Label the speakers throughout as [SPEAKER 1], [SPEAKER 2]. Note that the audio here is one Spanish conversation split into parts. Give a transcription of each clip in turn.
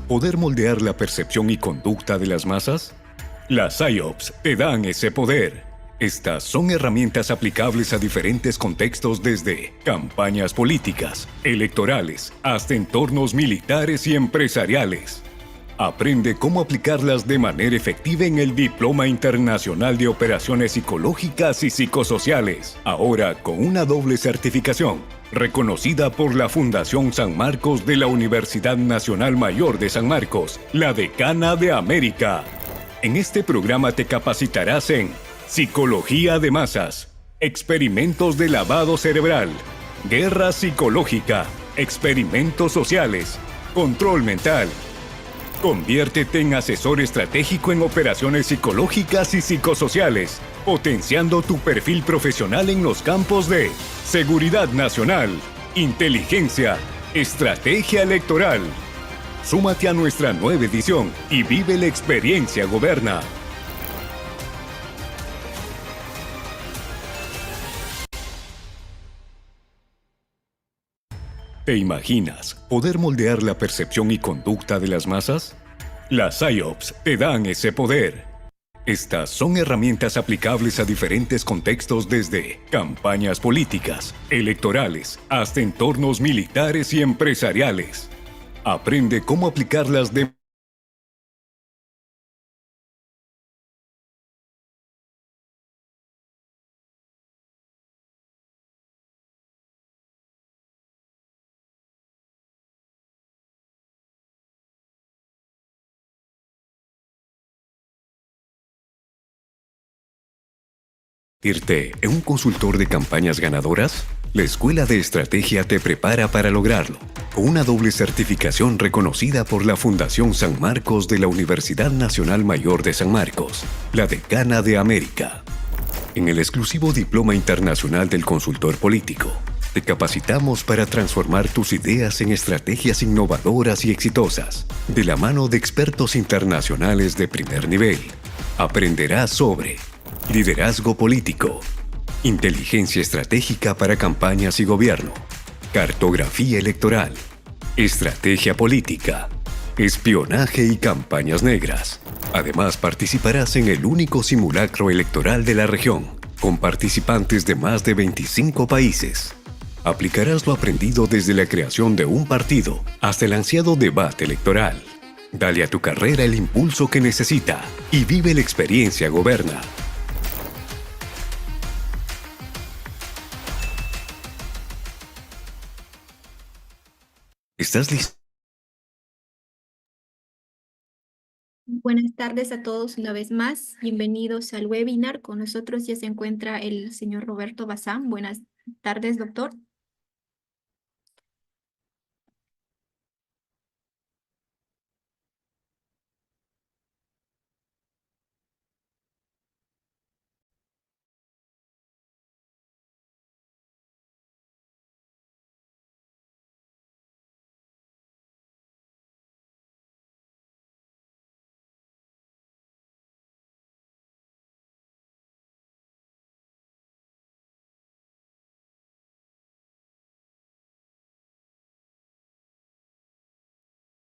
[SPEAKER 1] ¿Poder moldear la percepción y conducta de las masas? Las PSYOPs te dan ese poder. Estas son herramientas aplicables a diferentes contextos desde campañas políticas, electorales, hasta entornos militares y empresariales. Aprende cómo aplicarlas de manera efectiva en el Diploma Internacional de Operaciones Psicológicas y Psicosociales, ahora con una doble certificación, reconocida por la Fundación San Marcos de la Universidad Nacional Mayor de San Marcos, la Decana de América. En este programa te capacitarás en Psicología de Masas, Experimentos de Lavado Cerebral, Guerra Psicológica, Experimentos Sociales, Control Mental. Conviértete en asesor estratégico en operaciones psicológicas y psicosociales, potenciando tu perfil profesional en los campos de seguridad nacional, inteligencia, estrategia electoral. Súmate a nuestra nueva edición y vive la experiencia Goberna. ¿Te imaginas poder moldear la percepción y conducta de las masas? Las PSYOPs te dan ese poder. Estas son herramientas aplicables a diferentes contextos desde campañas políticas, electorales, hasta entornos militares y empresariales. Aprende cómo aplicarlas de ¿convertirte en un consultor de campañas ganadoras? La Escuela de Estrategia te prepara para lograrlo, con una doble certificación reconocida por la Fundación San Marcos de la Universidad Nacional Mayor de San Marcos, la Decana de América. En el exclusivo Diploma Internacional del Consultor Político, te capacitamos para transformar tus ideas en estrategias innovadoras y exitosas, de la mano de expertos internacionales de primer nivel. Aprenderás sobre liderazgo político, inteligencia estratégica para campañas y gobierno, cartografía electoral, estrategia política, espionaje y campañas negras. Además, participarás en el único simulacro electoral de la región, con participantes de más de 25 países. Aplicarás lo aprendido desde la creación de un partido hasta el ansiado debate electoral. Dale a tu carrera el impulso que necesita y vive la experiencia Goberna. ¿Estás listo?
[SPEAKER 2] Buenas tardes a todos una vez más. Bienvenidos al webinar. Con nosotros ya se encuentra el señor Roberto Bazán. Buenas tardes, doctor.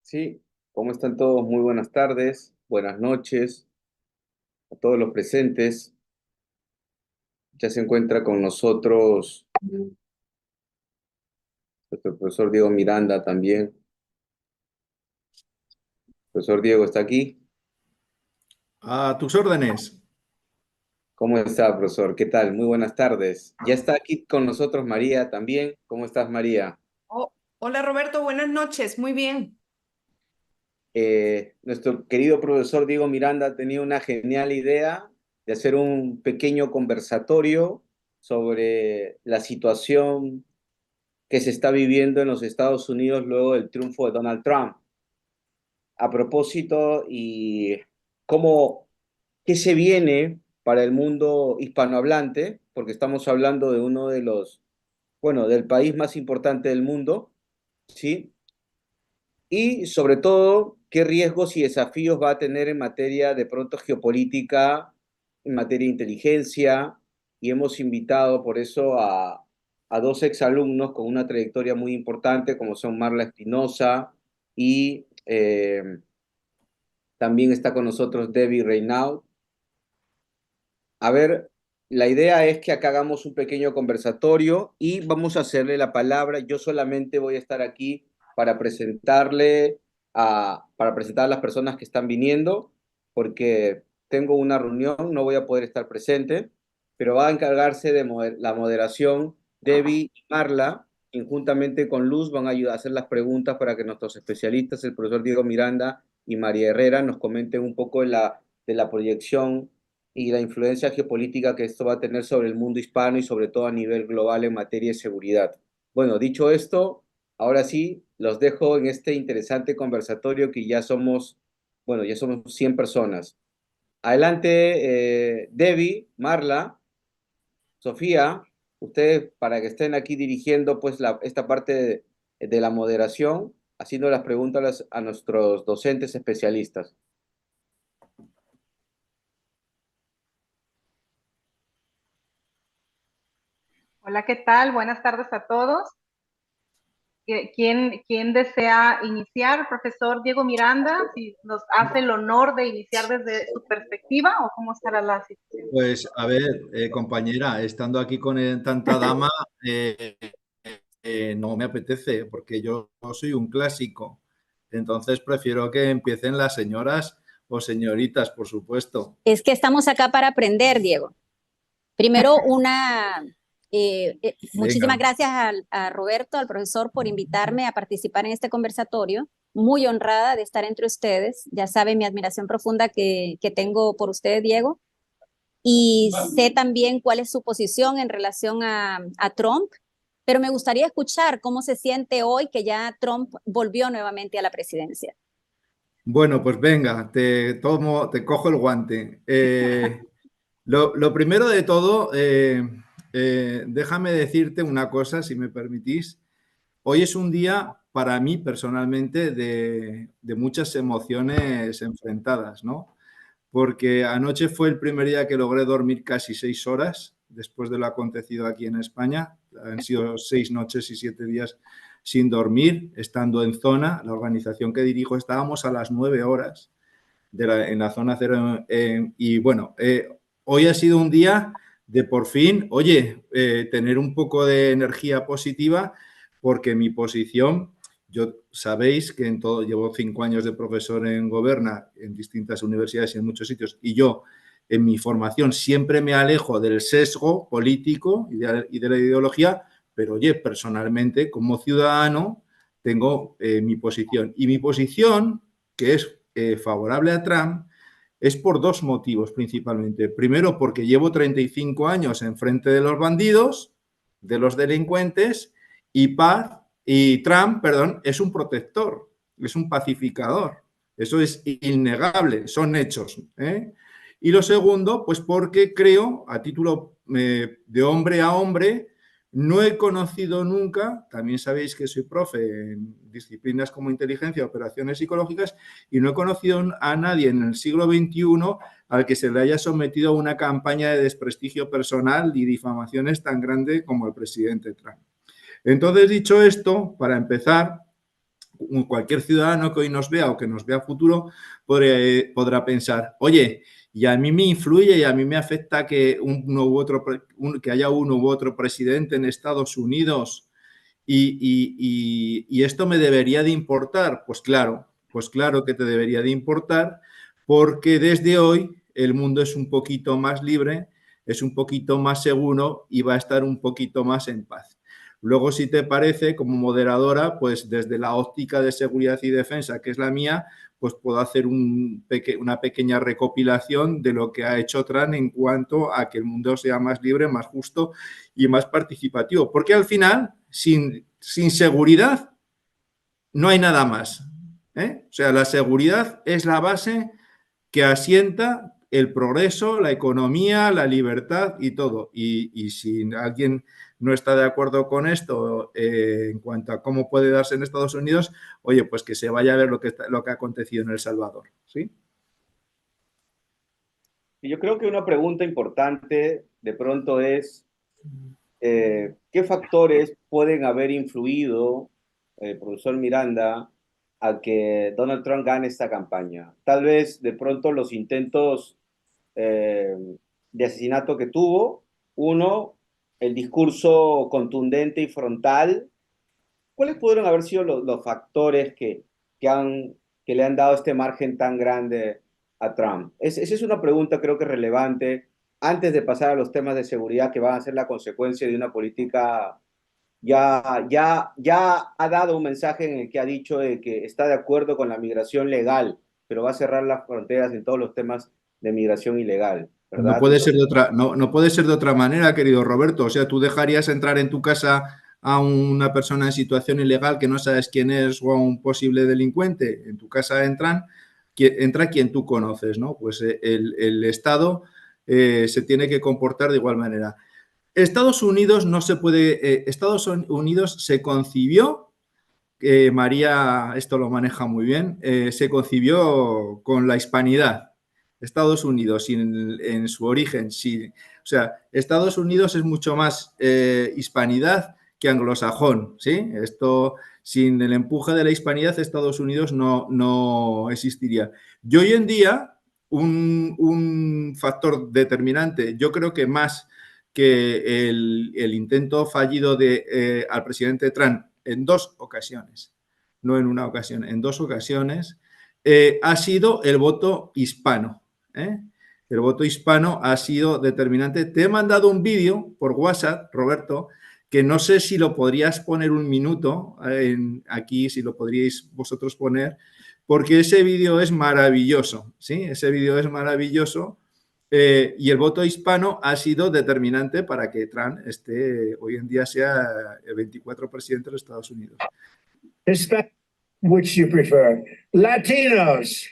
[SPEAKER 3] Sí, ¿cómo están todos? Muy buenas tardes, buenas noches a todos los presentes. Ya se encuentra con nosotros nuestro profesor Diego Miranda también. Profesor Diego, ¿está aquí?
[SPEAKER 4] A tus órdenes.
[SPEAKER 3] ¿Cómo está, profesor? ¿Qué tal? Muy buenas tardes. Ya está aquí con nosotros María también. ¿Cómo estás, María?
[SPEAKER 5] Oh, hola Roberto, buenas noches, muy bien.
[SPEAKER 3] Nuestro querido profesor Diego Miranda tenía una genial idea de hacer un pequeño conversatorio sobre la situación que se está viviendo en los Estados Unidos luego del triunfo de Donald Trump. A propósito, y cómo, qué se viene para el mundo hispanohablante, porque estamos hablando de uno de los, bueno, del país más importante del mundo, ¿sí? Y sobre todo, qué riesgos y desafíos va a tener en materia de pronto geopolítica, en materia de inteligencia, y hemos invitado por eso a dos exalumnos con una trayectoria muy importante, como son Marla Espinosa y También está con nosotros Debbie Reynaud. A ver, la idea es que acá hagamos un pequeño conversatorio y vamos a hacerle la palabra. Yo solamente voy a estar aquí para para presentar a las personas que están viniendo, porque tengo una reunión, no voy a poder estar presente, pero va a encargarse de la moderación Debbie y Marla, y juntamente con Luz van a ayudar a hacer las preguntas para que nuestros especialistas, el profesor Diego Miranda y María Herrera, nos comenten un poco de la proyección y la influencia geopolítica que esto va a tener sobre el mundo hispano y sobre todo a nivel global en materia de seguridad. Bueno, dicho esto, ahora sí, los dejo en este interesante conversatorio que bueno, ya somos 100 personas. Adelante, Debbie, Marla, Sofía, ustedes para que estén aquí dirigiendo pues esta parte de la moderación, haciendo las preguntas a nuestros docentes especialistas.
[SPEAKER 5] Hola, ¿qué tal? Buenas tardes a todos. ¿Quién desea iniciar? Profesor Diego Miranda, si nos hace el honor de iniciar desde su perspectiva o cómo estará la situación.
[SPEAKER 4] Pues a ver, compañera, estando aquí con tanta dama, no me apetece porque yo soy un clásico. Entonces prefiero que empiecen las señoras o señoritas, por supuesto.
[SPEAKER 6] Es que estamos acá para aprender, Diego. Primero, muchísimas
[SPEAKER 4] Venga.
[SPEAKER 6] gracias a Roberto, al profesor, por invitarme a participar en este conversatorio. Muy honrada de estar entre ustedes. Ya saben mi admiración profunda que tengo por usted, Diego. Y sé también cuál es su posición en relación a Trump, pero me gustaría escuchar cómo se siente hoy que ya Trump volvió nuevamente a la presidencia.
[SPEAKER 4] Bueno, pues venga, te cojo el guante. Lo primero de todo, déjame decirte una cosa, si me permitís. Hoy es un día para mí personalmente de muchas emociones enfrentadas, ¿no? Porque anoche fue el primer día que logré dormir casi 6 horas después de lo acontecido aquí en España. Han sido 6 noches y 7 días sin dormir, estando en zona. La organización que dirijo estábamos a las 9 horas en la zona cero. Y bueno, hoy ha sido un día de por fin, oye, tener un poco de energía positiva, porque mi posición, sabéis que llevo 5 años de profesor en Goberna, en distintas universidades y en muchos sitios, y yo en mi formación siempre me alejo del sesgo político y de la ideología, pero oye, personalmente, como ciudadano, tengo mi posición. Y mi posición, que es favorable a Trump, es por 2 motivos principalmente. Primero, porque llevo 35 años enfrente de los bandidos, de los delincuentes, y Trump, perdón, es un protector, es un pacificador. Eso es innegable, son hechos. Y lo segundo, pues porque creo, a título de hombre a hombre, no he conocido nunca, también sabéis que soy profe en disciplinas como inteligencia, operaciones psicológicas, y no he conocido a nadie en el siglo XXI al que se le haya sometido a una campaña de desprestigio personal y difamaciones tan grande como el presidente Trump. Entonces, dicho esto, para empezar, cualquier ciudadano que hoy nos vea o que nos vea a futuro podrá pensar, oye, y a mí me influye y a mí me afecta que que haya uno u otro presidente en Estados Unidos y esto me debería de importar. Pues claro que te debería de importar, porque desde hoy el mundo es un poquito más libre, es un poquito más seguro y va a estar un poquito más en paz. Luego, si te parece, como moderadora, pues desde la óptica de seguridad y defensa, que es la mía, pues puedo hacer una pequeña recopilación de lo que ha hecho Trump en cuanto a que el mundo sea más libre, más justo y más participativo. Porque al final, sin seguridad, no hay nada más. O sea, la seguridad es la base que asienta el progreso, la economía, la libertad y todo. Y si alguien no está de acuerdo con esto en cuanto a cómo puede darse en Estados Unidos, oye, pues que se vaya a ver lo que ha acontecido en El Salvador. ¿Sí?
[SPEAKER 3] Yo creo que una pregunta importante de pronto es, ¿qué factores pueden haber influido, profesor Miranda, a que Donald Trump gane esta campaña. Tal vez de pronto los intentos de asesinato que tuvo, uno, el discurso contundente y frontal. ¿Cuáles pudieron haber sido los factores que le han dado este margen tan grande a Trump? Esa es una pregunta creo que relevante antes de pasar a los temas de seguridad que van a ser la consecuencia de una política. Ya ha dado un mensaje en el que ha dicho de que está de acuerdo con la migración legal, pero va a cerrar las fronteras en todos los temas de migración ilegal,
[SPEAKER 4] No
[SPEAKER 3] ¿verdad?
[SPEAKER 4] puede ser de otra, no puede ser de otra manera, querido Roberto. O sea, tú dejarías entrar en tu casa a una persona en situación ilegal que no sabes quién es o a un posible delincuente. En tu casa entra quien tú conoces, ¿no? Pues el Estado se tiene que comportar de igual manera. Estados Unidos no se puede. Estados Unidos se concibió, María esto lo maneja muy bien, se concibió con la hispanidad. Estados Unidos en su origen, o sea, Estados Unidos es mucho más hispanidad que anglosajón, ¿sí? Esto, sin el empuje de la hispanidad, Estados Unidos no existiría. Y hoy en día, un factor determinante, yo creo que más que el intento fallido al presidente Trump en 2 ocasiones, no en una ocasión, en 2 ocasiones, ha sido el voto hispano. El voto hispano ha sido determinante. Te he mandado un vídeo por WhatsApp, Roberto, que no sé si lo podrías poner un minuto aquí, si lo podríais vosotros poner, porque ese vídeo es maravilloso, ¿sí? Ese vídeo es maravilloso. Y el voto hispano ha sido determinante para que Trump hoy en día sea el 24 presidente de los Estados Unidos.
[SPEAKER 7] Which you prefer? Latinos.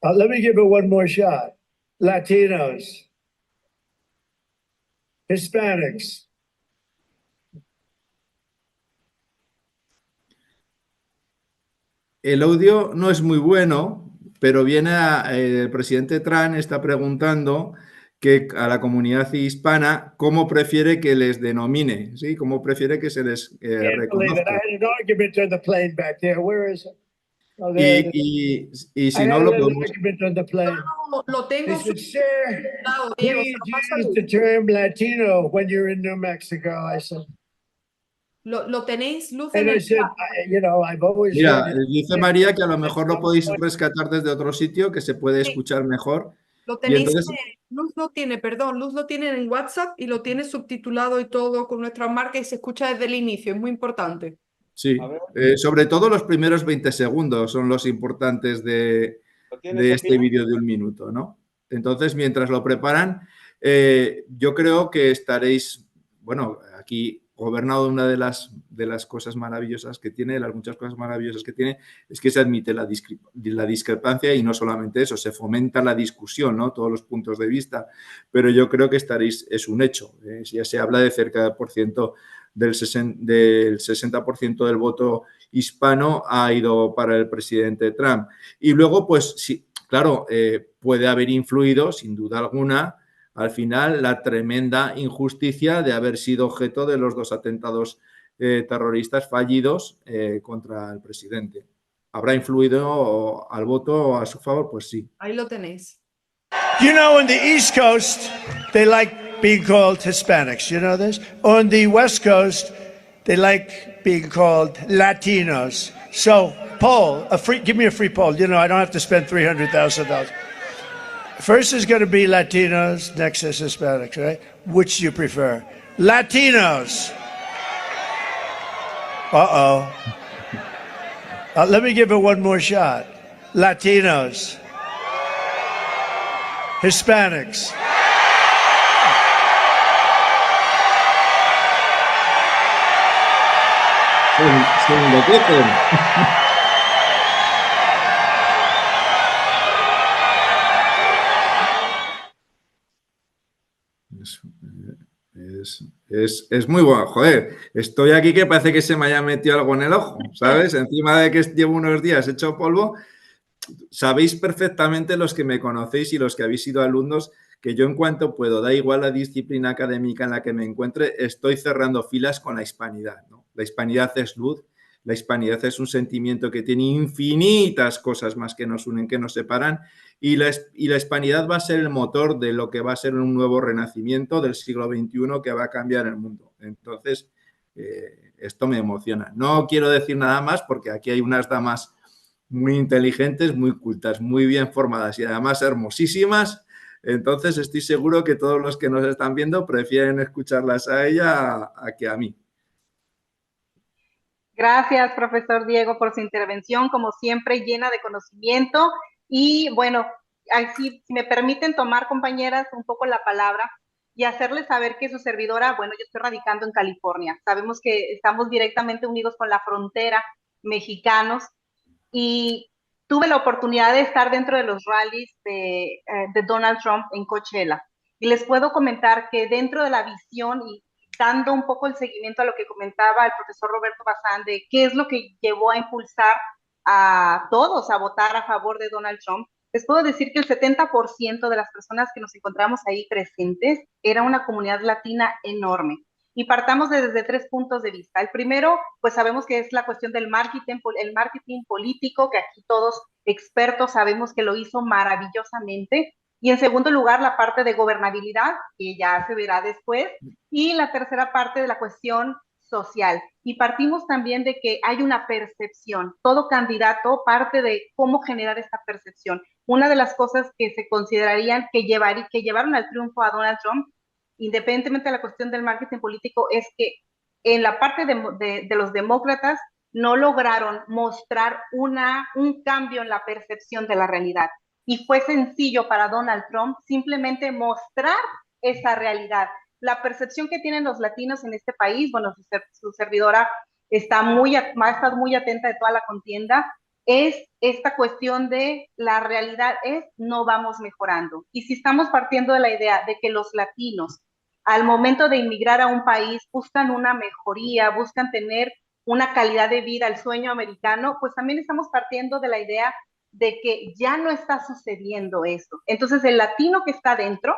[SPEAKER 7] Let me give it one more shot. Latinos. Hispanics.
[SPEAKER 4] El audio no es muy bueno, pero el presidente Trump está preguntando a la comunidad hispana cómo prefiere que les denomine, ¿sí? Cómo prefiere que se les reconozca. Y si no lo podemos...
[SPEAKER 8] Lo tengo subtitulado, Diego.
[SPEAKER 7] The term Latino when you're in New Mexico, I said.
[SPEAKER 8] Lo tenéis, Luz, en
[SPEAKER 7] And I
[SPEAKER 8] el
[SPEAKER 7] said,
[SPEAKER 8] chat.
[SPEAKER 7] I've always
[SPEAKER 4] Mira,
[SPEAKER 7] heard it.
[SPEAKER 4] dice María que a lo mejor lo podéis rescatar desde otro sitio, que se puede escuchar mejor.
[SPEAKER 8] Lo tenéis,
[SPEAKER 4] entonces...
[SPEAKER 8] Luz lo tiene, perdón, Luz lo tiene en WhatsApp y lo tiene subtitulado y todo con nuestra marca y se escucha desde el inicio, es muy importante.
[SPEAKER 4] Sí, sobre todo los primeros 20 segundos son los importantes de este vídeo de 1 minuto, ¿no? Entonces, mientras lo preparan, yo creo que estaréis, bueno, aquí Gobernado, una de las cosas maravillosas que tiene, las muchas cosas maravillosas que tiene, es que se admite la discrepancia y no solamente eso, se fomenta la discusión, ¿no? Todos los puntos de vista, pero yo creo que es un hecho. Ya se habla de cerca del 60% del voto hispano ha ido para el presidente Trump. Y luego, pues sí, claro, puede haber influido, sin duda alguna, al final, la tremenda injusticia de haber sido objeto de los 2 atentados terroristas fallidos contra el presidente. ¿Habrá influido al voto a su favor? Pues sí.
[SPEAKER 8] Ahí lo tenéis.
[SPEAKER 7] You know, on the East Coast, they like being called Hispanics. You know this? On the West Coast, they like being called Latinos. So, poll, give me a free poll. You know, I don't have to spend $300,000. First is going to be Latinos, next is Hispanics, right? Which do you prefer? Latinos. Let me give it one more shot. Latinos. Hispanics.
[SPEAKER 4] Se enloquecen. Es muy bueno, joder, estoy aquí que parece que se me haya metido algo en el ojo, ¿sabes? Encima de que llevo unos días hecho polvo, sabéis perfectamente los que me conocéis y los que habéis sido alumnos que yo en cuanto puedo, da igual la disciplina académica en la que me encuentre, estoy cerrando filas con la hispanidad, ¿no? La hispanidad es luz, la hispanidad es un sentimiento que tiene infinitas cosas más que nos unen, que nos separan, y la hispanidad va a ser el motor de lo que va a ser un nuevo renacimiento del siglo XXI que va a cambiar el mundo. Entonces, esto me emociona. No quiero decir nada más porque aquí hay unas damas muy inteligentes, muy cultas, muy bien formadas y además hermosísimas. Entonces estoy seguro que todos los que nos están viendo prefieren escucharlas a ella a que a mí.
[SPEAKER 5] Gracias, profesor Diego, por su intervención, como siempre, llena de conocimiento. Y bueno, así, si me permiten tomar, compañeras, un poco la palabra y hacerles saber que su servidora, bueno, yo estoy radicando en California. Sabemos que estamos directamente unidos con la frontera, mexicanos, y tuve la oportunidad de estar dentro de los rallies de Donald Trump en Coachella. Y les puedo comentar que dentro de la visión y dando un poco el seguimiento a lo que comentaba el profesor Roberto Bazán de qué es lo que llevó a impulsar a todos a votar a favor de Donald Trump, les puedo decir que el 70% de las personas que nos encontramos ahí presentes era una comunidad latina enorme. Y partamos desde 3 puntos de vista. El primero, pues sabemos que es la cuestión del el marketing político, que aquí todos expertos sabemos que lo hizo maravillosamente. Y en segundo lugar, la parte de gobernabilidad, que ya se verá después. Y la tercera parte de la cuestión social. Y partimos también de que hay una percepción. Todo candidato parte de cómo generar esta percepción. Una de las cosas que se considerarían que llevaron al triunfo a Donald Trump, independientemente de la cuestión del marketing político, es que en la parte de los demócratas no lograron mostrar un cambio en la percepción de la realidad. Y fue sencillo para Donald Trump simplemente mostrar esa realidad. La percepción que tienen los latinos en este país, bueno, su servidora está muy atenta de toda la contienda, es esta cuestión de la realidad es no vamos mejorando. Y si estamos partiendo de la idea de que los latinos al momento de inmigrar a un país buscan una mejoría, buscan tener una calidad de vida, el sueño americano, pues también estamos partiendo de la idea de que ya no está sucediendo eso. Entonces el latino que está dentro,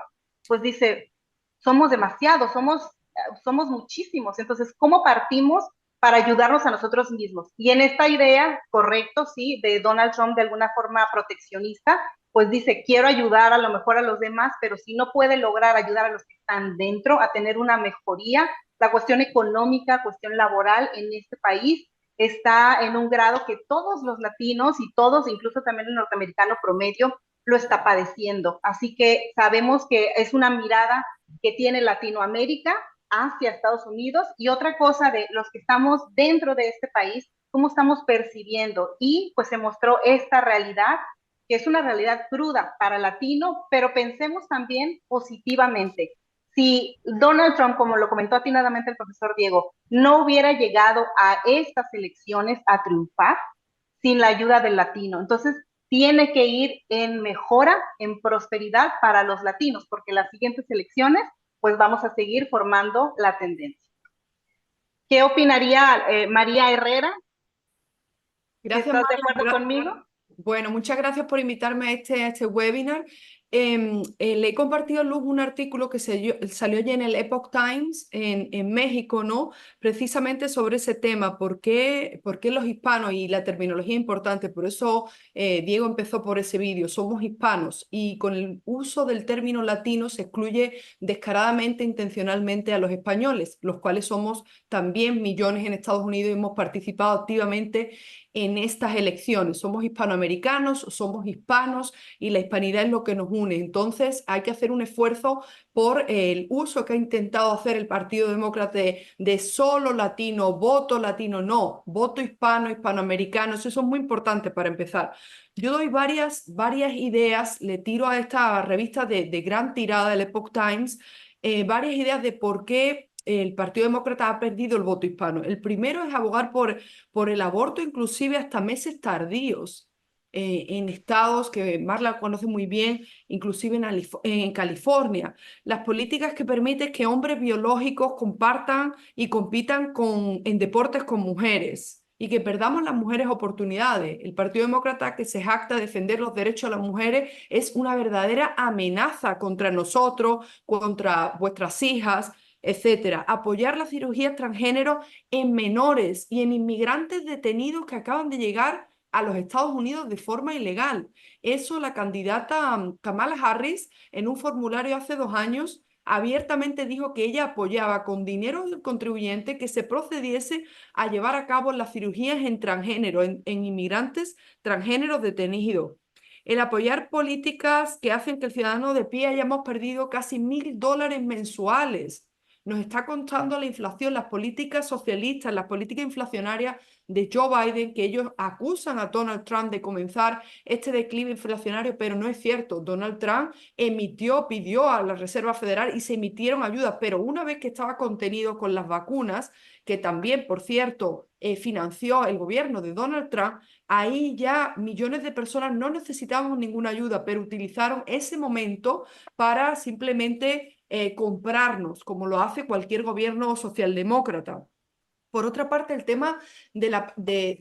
[SPEAKER 5] pues dice, somos demasiados, somos muchísimos. Entonces, ¿cómo partimos para ayudarnos a nosotros mismos? Y en esta idea, correcto, sí, de Donald Trump de alguna forma proteccionista, pues dice, quiero ayudar a lo mejor a los demás, pero si no puede lograr ayudar a los que están dentro a tener una mejoría, la cuestión económica, cuestión laboral en este país está en un grado que todos los latinos y todos, incluso también el norteamericano promedio, lo está padeciendo. Así que sabemos que es una mirada que tiene Latinoamérica hacia Estados Unidos y otra cosa de los que estamos dentro de este país, cómo estamos percibiendo. Y pues se mostró esta realidad, que es una realidad cruda para latino, pero pensemos también positivamente. Si Donald Trump, como lo comentó atinadamente el profesor Diego, no hubiera llegado a estas elecciones a triunfar sin la ayuda del latino, entonces tiene que ir en mejora, en prosperidad para los latinos, porque las siguientes elecciones, pues vamos a seguir formando la tendencia. ¿Qué opinaría María Herrera?
[SPEAKER 8] Gracias,
[SPEAKER 5] ¿Estás de
[SPEAKER 8] María.
[SPEAKER 5] acuerdo conmigo?
[SPEAKER 8] Bueno, muchas gracias por invitarme a este webinar. Le he compartido a Luz un artículo que salió ya en el Epoch Times en México, ¿no? Precisamente sobre ese tema, ¿por qué los hispanos? Y la terminología es importante, por eso Diego empezó por ese vídeo, somos hispanos, y con el uso del término latino se excluye descaradamente, intencionalmente a los españoles, los cuales somos también millones en Estados Unidos y hemos participado activamente en estas elecciones. Somos hispanoamericanos, somos hispanos y la hispanidad es lo que nos une. Entonces hay que hacer un esfuerzo por el uso que ha intentado hacer el Partido Demócrata de solo latino, voto latino, no, voto hispano, hispanoamericano. Eso es muy importante para empezar. Yo doy varias ideas, le tiro a esta revista de gran tirada, el Epoch Times, varias ideas de por qué el Partido Demócrata ha perdido el voto hispano. El primero es abogar por el aborto, inclusive hasta meses tardíos, en estados que Marla conoce muy bien, inclusive en California. Las políticas que permiten que hombres biológicos compartan y compitan en deportes con mujeres. y que perdamos las mujeres oportunidades. El Partido Demócrata, que se jacta de defender los derechos de las mujeres, es una verdadera amenaza contra nosotros, contra vuestras hijas, etcétera. Apoyar la cirugía transgénero en menores y en inmigrantes detenidos que acaban de llegar a los Estados Unidos de forma ilegal. Eso la candidata Kamala Harris, en un formulario hace 2 años, abiertamente dijo que ella apoyaba con dinero del contribuyente que se procediese a llevar a cabo las cirugías en transgénero, en inmigrantes transgéneros detenidos. El apoyar políticas que hacen que el ciudadano de pie hayamos perdido casi $1.000 mensuales. Nos está contando la inflación, las políticas socialistas, las políticas inflacionarias de Joe Biden, que ellos acusan a Donald Trump de comenzar este declive inflacionario, pero no es cierto. Donald Trump pidió a la Reserva Federal y se emitieron ayudas, pero una vez que estaba contenido con las vacunas, que también, por cierto, financió el gobierno de Donald Trump, ahí ya millones de personas no necesitaban ninguna ayuda, pero utilizaron ese momento para simplemente comprarnos, como lo hace cualquier gobierno socialdemócrata. Por otra parte, el tema de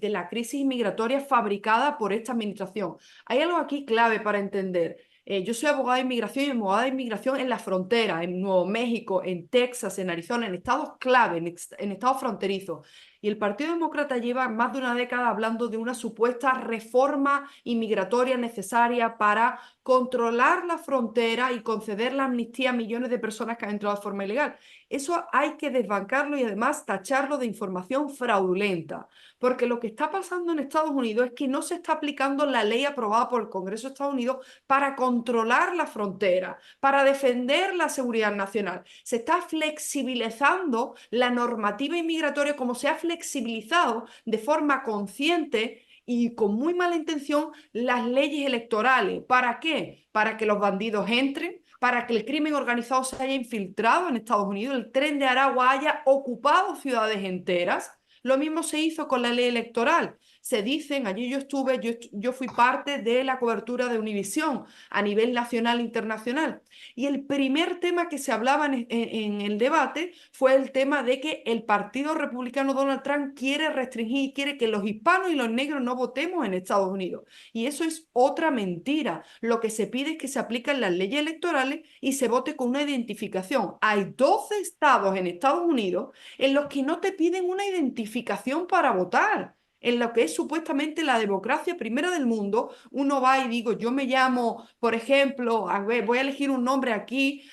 [SPEAKER 8] la crisis migratoria fabricada por esta administración. Hay algo aquí clave para entender. Yo soy abogada de inmigración y abogada de inmigración en la frontera, en Nuevo México, en Texas, en Arizona, en estados clave, en estados fronterizos. Y el Partido Demócrata lleva más de una década hablando de una supuesta reforma inmigratoria necesaria para controlar la frontera y conceder la amnistía a millones de personas que han entrado de forma ilegal. Eso hay que desbancarlo y además tacharlo de información fraudulenta, porque lo que está pasando en Estados Unidos es que no se está aplicando la ley aprobada por el Congreso de Estados Unidos para controlar la frontera, para defender la seguridad nacional. Se está flexibilizando la normativa inmigratoria como se ha flexibilizado de forma consciente y con muy mala intención las leyes electorales. ¿Para qué? Para que los bandidos entren, para que el crimen organizado se haya infiltrado en Estados Unidos, el Tren de Aragua haya ocupado ciudades enteras. Lo mismo se hizo con la ley electoral. Se dicen, allí yo estuve, yo fui parte de la cobertura de Univisión a nivel nacional e internacional. Y el primer tema que se hablaba en el debate fue el tema de que el Partido Republicano Donald Trump quiere restringir, quiere que los hispanos y los negros no votemos en Estados Unidos. Y eso es otra mentira. Lo que se pide es que se apliquen las leyes electorales y se vote con una identificación. Hay 12 estados en Estados Unidos en los que no te piden una identificación para votar. En lo que es supuestamente la democracia primera del mundo, uno va y digo, yo me llamo, por ejemplo, a ver, voy a elegir un nombre aquí,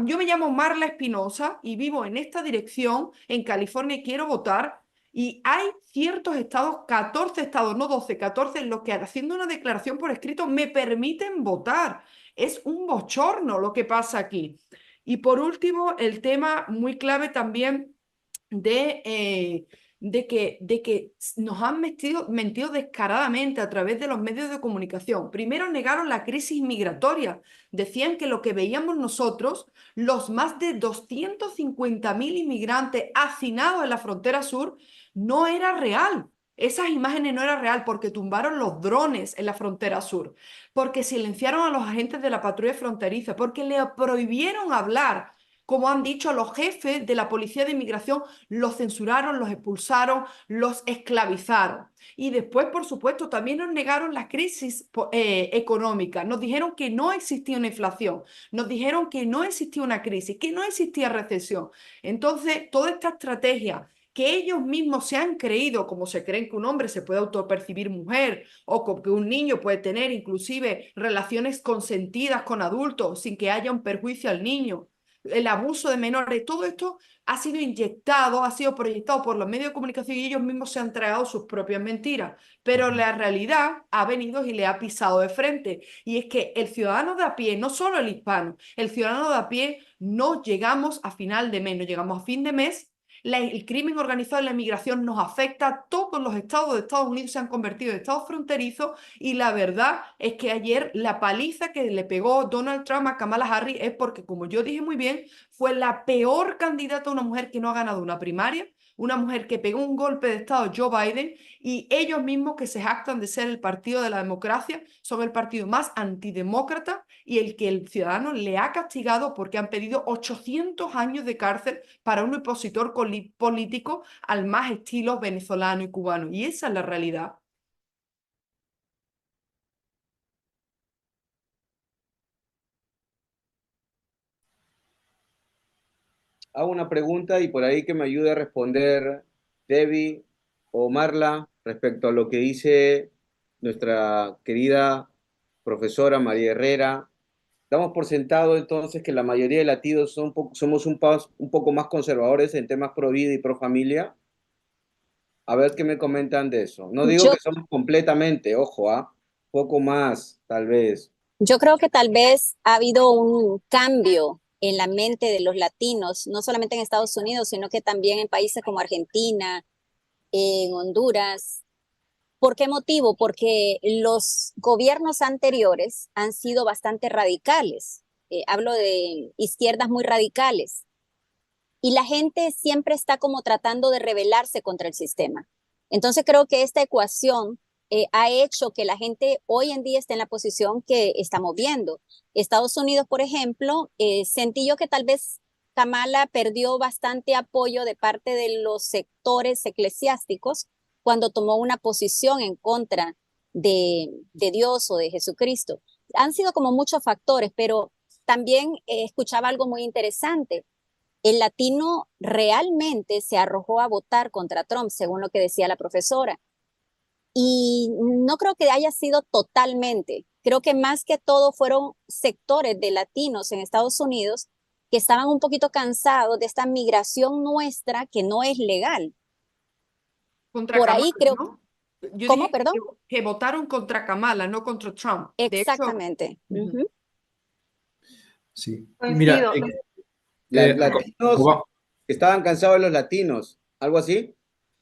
[SPEAKER 8] yo me llamo Marla Espinosa y vivo en esta dirección, en California, y quiero votar. Y hay ciertos estados, 14 estados, no 12, 14, en los que haciendo una declaración por escrito me permiten votar. Es un bochorno lo que pasa aquí. Y por último, el tema muy clave también de que nos han mentido descaradamente a través de los medios de comunicación. Primero negaron la crisis migratoria. Decían que lo que veíamos nosotros, los más de 250.000 inmigrantes hacinados en la frontera sur, no era real. Esas imágenes no eran real porque tumbaron los drones en la frontera sur, porque silenciaron a los agentes de la patrulla fronteriza, porque le prohibieron hablar. Como han dicho, los jefes de la policía de inmigración los censuraron, los expulsaron, los esclavizaron. Y después, por supuesto, también nos negaron la crisis económica. Nos dijeron que no existía una inflación, nos dijeron que no existía una crisis, que no existía recesión. Entonces, toda esta estrategia que ellos mismos se han creído, como se creen que un hombre se puede autopercibir mujer o que un niño puede tener inclusive relaciones consentidas con adultos sin que haya un perjuicio al niño, el abuso de menores, todo esto ha sido inyectado, ha sido proyectado por los medios de comunicación y ellos mismos se han tragado sus propias mentiras. Pero la realidad ha venido y le ha pisado de frente. Y es que el ciudadano de a pie, no solo el hispano, el ciudadano de a pie no llegamos a final de mes, no llegamos a fin de mes. El crimen organizado en la inmigración nos afecta, todos los estados de Estados Unidos se han convertido en estados fronterizos y la verdad es que ayer la paliza que le pegó Donald Trump a Kamala Harris es porque, como yo dije muy bien, fue la peor candidata a una mujer que no ha ganado una primaria, una mujer que pegó un golpe de Estado, Joe Biden, y ellos mismos que se jactan de ser el partido de la democracia, son el partido más antidemócrata y el que el ciudadano le ha castigado porque han pedido 800 años de cárcel para un opositor político al más estilo venezolano y cubano. Y esa es la realidad.
[SPEAKER 3] Hago una pregunta y por ahí que me ayude a responder Debbie o Marla respecto a lo que dice nuestra querida profesora María Herrera. Damos por sentado entonces que la mayoría de latinos somos un poco más conservadores en temas pro vida y pro familia. A ver qué me comentan de eso. No digo
[SPEAKER 6] Yo,
[SPEAKER 3] que somos completamente, ojo, poco más, tal vez.
[SPEAKER 6] yo creo que tal vez ha habido un cambio en la mente de los latinos, no solamente en Estados Unidos, sino que también en países como Argentina, en Honduras. ¿Por qué motivo? Porque los gobiernos anteriores han sido bastante radicales. Hablo de izquierdas muy radicales. Y la gente siempre está como tratando de rebelarse contra el sistema. Entonces creo que esta ecuación ha hecho que la gente hoy en día esté en la posición que estamos viendo. Estados Unidos, por ejemplo, sentí yo que tal vez Kamala perdió bastante apoyo de parte de los sectores eclesiásticos cuando tomó una posición en contra de Dios o de Jesucristo. Han sido como muchos factores, pero también escuchaba algo muy interesante. El latino realmente se arrojó a votar contra Trump, según lo que decía la profesora. Y no creo que haya sido totalmente. Creo que más que todo fueron sectores de latinos en Estados Unidos que estaban un poquito cansados de esta migración nuestra que no es legal.
[SPEAKER 8] Contra
[SPEAKER 6] Por
[SPEAKER 8] Kamala,
[SPEAKER 6] ahí creo.
[SPEAKER 8] ¿no? Yo
[SPEAKER 6] ¿Cómo,
[SPEAKER 8] dije
[SPEAKER 6] perdón?
[SPEAKER 8] que votaron contra Kamala, no contra Trump. De hecho,
[SPEAKER 6] Exactamente. Ujú.
[SPEAKER 4] Sí. Mira,
[SPEAKER 5] Coincido.
[SPEAKER 3] Latinos estaban cansados de los latinos, ¿algo así?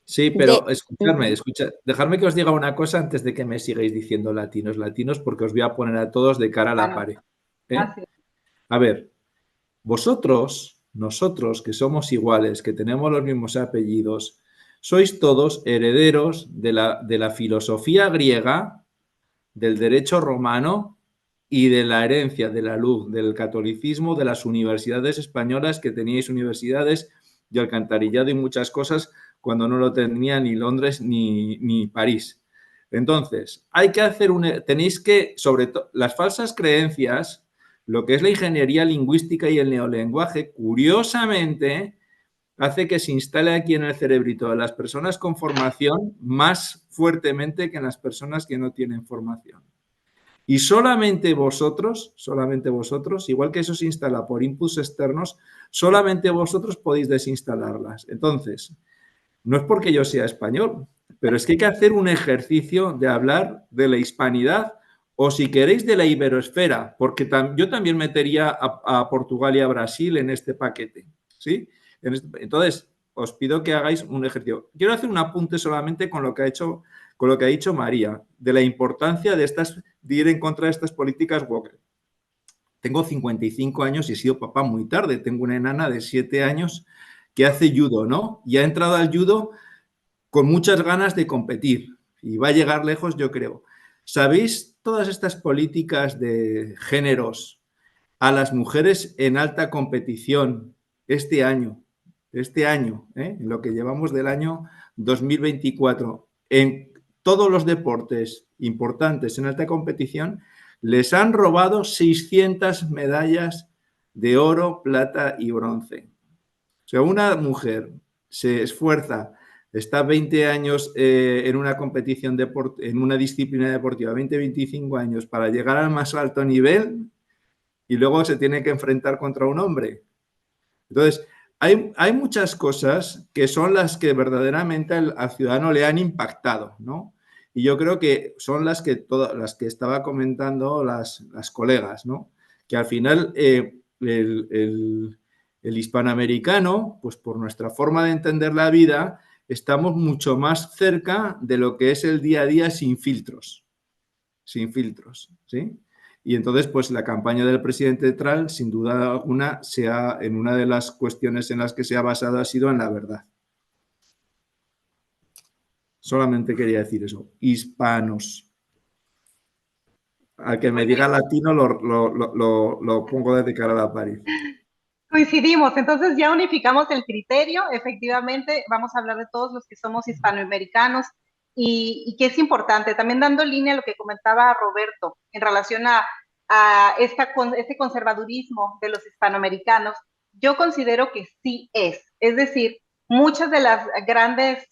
[SPEAKER 4] sí,
[SPEAKER 6] De,
[SPEAKER 4] pero escuchadme,
[SPEAKER 6] ujú.
[SPEAKER 4] dejadme que os diga una cosa antes de que me sigáis diciendo latinos, latinos, porque os voy a poner a todos de cara a la pared. ¿eh?
[SPEAKER 5] Así es.
[SPEAKER 4] A ver, vosotros, nosotros que somos iguales, que tenemos los mismos apellidos, sois todos herederos de la filosofía griega, del derecho romano y de la herencia de la luz, del catolicismo, de las universidades españolas, que teníais universidades y alcantarillado y muchas cosas cuando no lo tenía ni Londres ni París. Entonces, hay que hacer tenéis que, sobre todo, las falsas creencias, lo que es la ingeniería lingüística y el neolenguaje, curiosamente, hace que se instale aquí en el cerebrito de las personas con formación más fuertemente que en las personas que no tienen formación. Y solamente vosotros, igual que eso se instala por inputs externos, solamente vosotros podéis desinstalarlas. Entonces, no es porque yo sea español, pero es que hay que hacer un ejercicio de hablar de la hispanidad o, si queréis, de la iberoesfera, porque yo también metería a Portugal y a Brasil en este paquete, ¿sí? Entonces, os pido que hagáis un ejercicio. Quiero hacer un apunte solamente con lo que ha dicho María, de la importancia de ir en contra de estas políticas woke. Tengo 55 años y he sido papá muy tarde. Tengo una enana de 7 años que hace judo, ¿no? Y ha entrado al judo con muchas ganas de competir y va a llegar lejos, yo creo. ¿Sabéis todas estas políticas de géneros a las mujeres en alta competición este año, en lo que llevamos del año 2024, en todos los deportes importantes en alta competición, les han robado 600 medallas de oro, plata y bronce? O sea, una mujer se esfuerza, está 20 años en una competición, en una disciplina deportiva, 20, 25 años para llegar al más alto nivel y luego se tiene que enfrentar contra un hombre. Entonces, hay muchas cosas que son las que verdaderamente al ciudadano le han impactado, ¿no? Y yo creo que son las que estaba comentando las colegas, ¿no? Que al final el hispanoamericano, pues por nuestra forma de entender la vida, estamos mucho más cerca de lo que es el día a día sin filtros, ¿sí? Y entonces, pues la campaña del presidente Trump, sin duda alguna, en una de las cuestiones en las que se ha basado ha sido en la verdad. Solamente quería decir eso. Hispanos. Al que me diga latino lo pongo desde cara a la pared.
[SPEAKER 5] Coincidimos, entonces ya unificamos el criterio, efectivamente vamos a hablar de todos los que somos hispanoamericanos y que es importante, también dando línea a lo que comentaba Roberto en relación a este conservadurismo de los hispanoamericanos, yo considero que sí es decir, muchas de las grandes,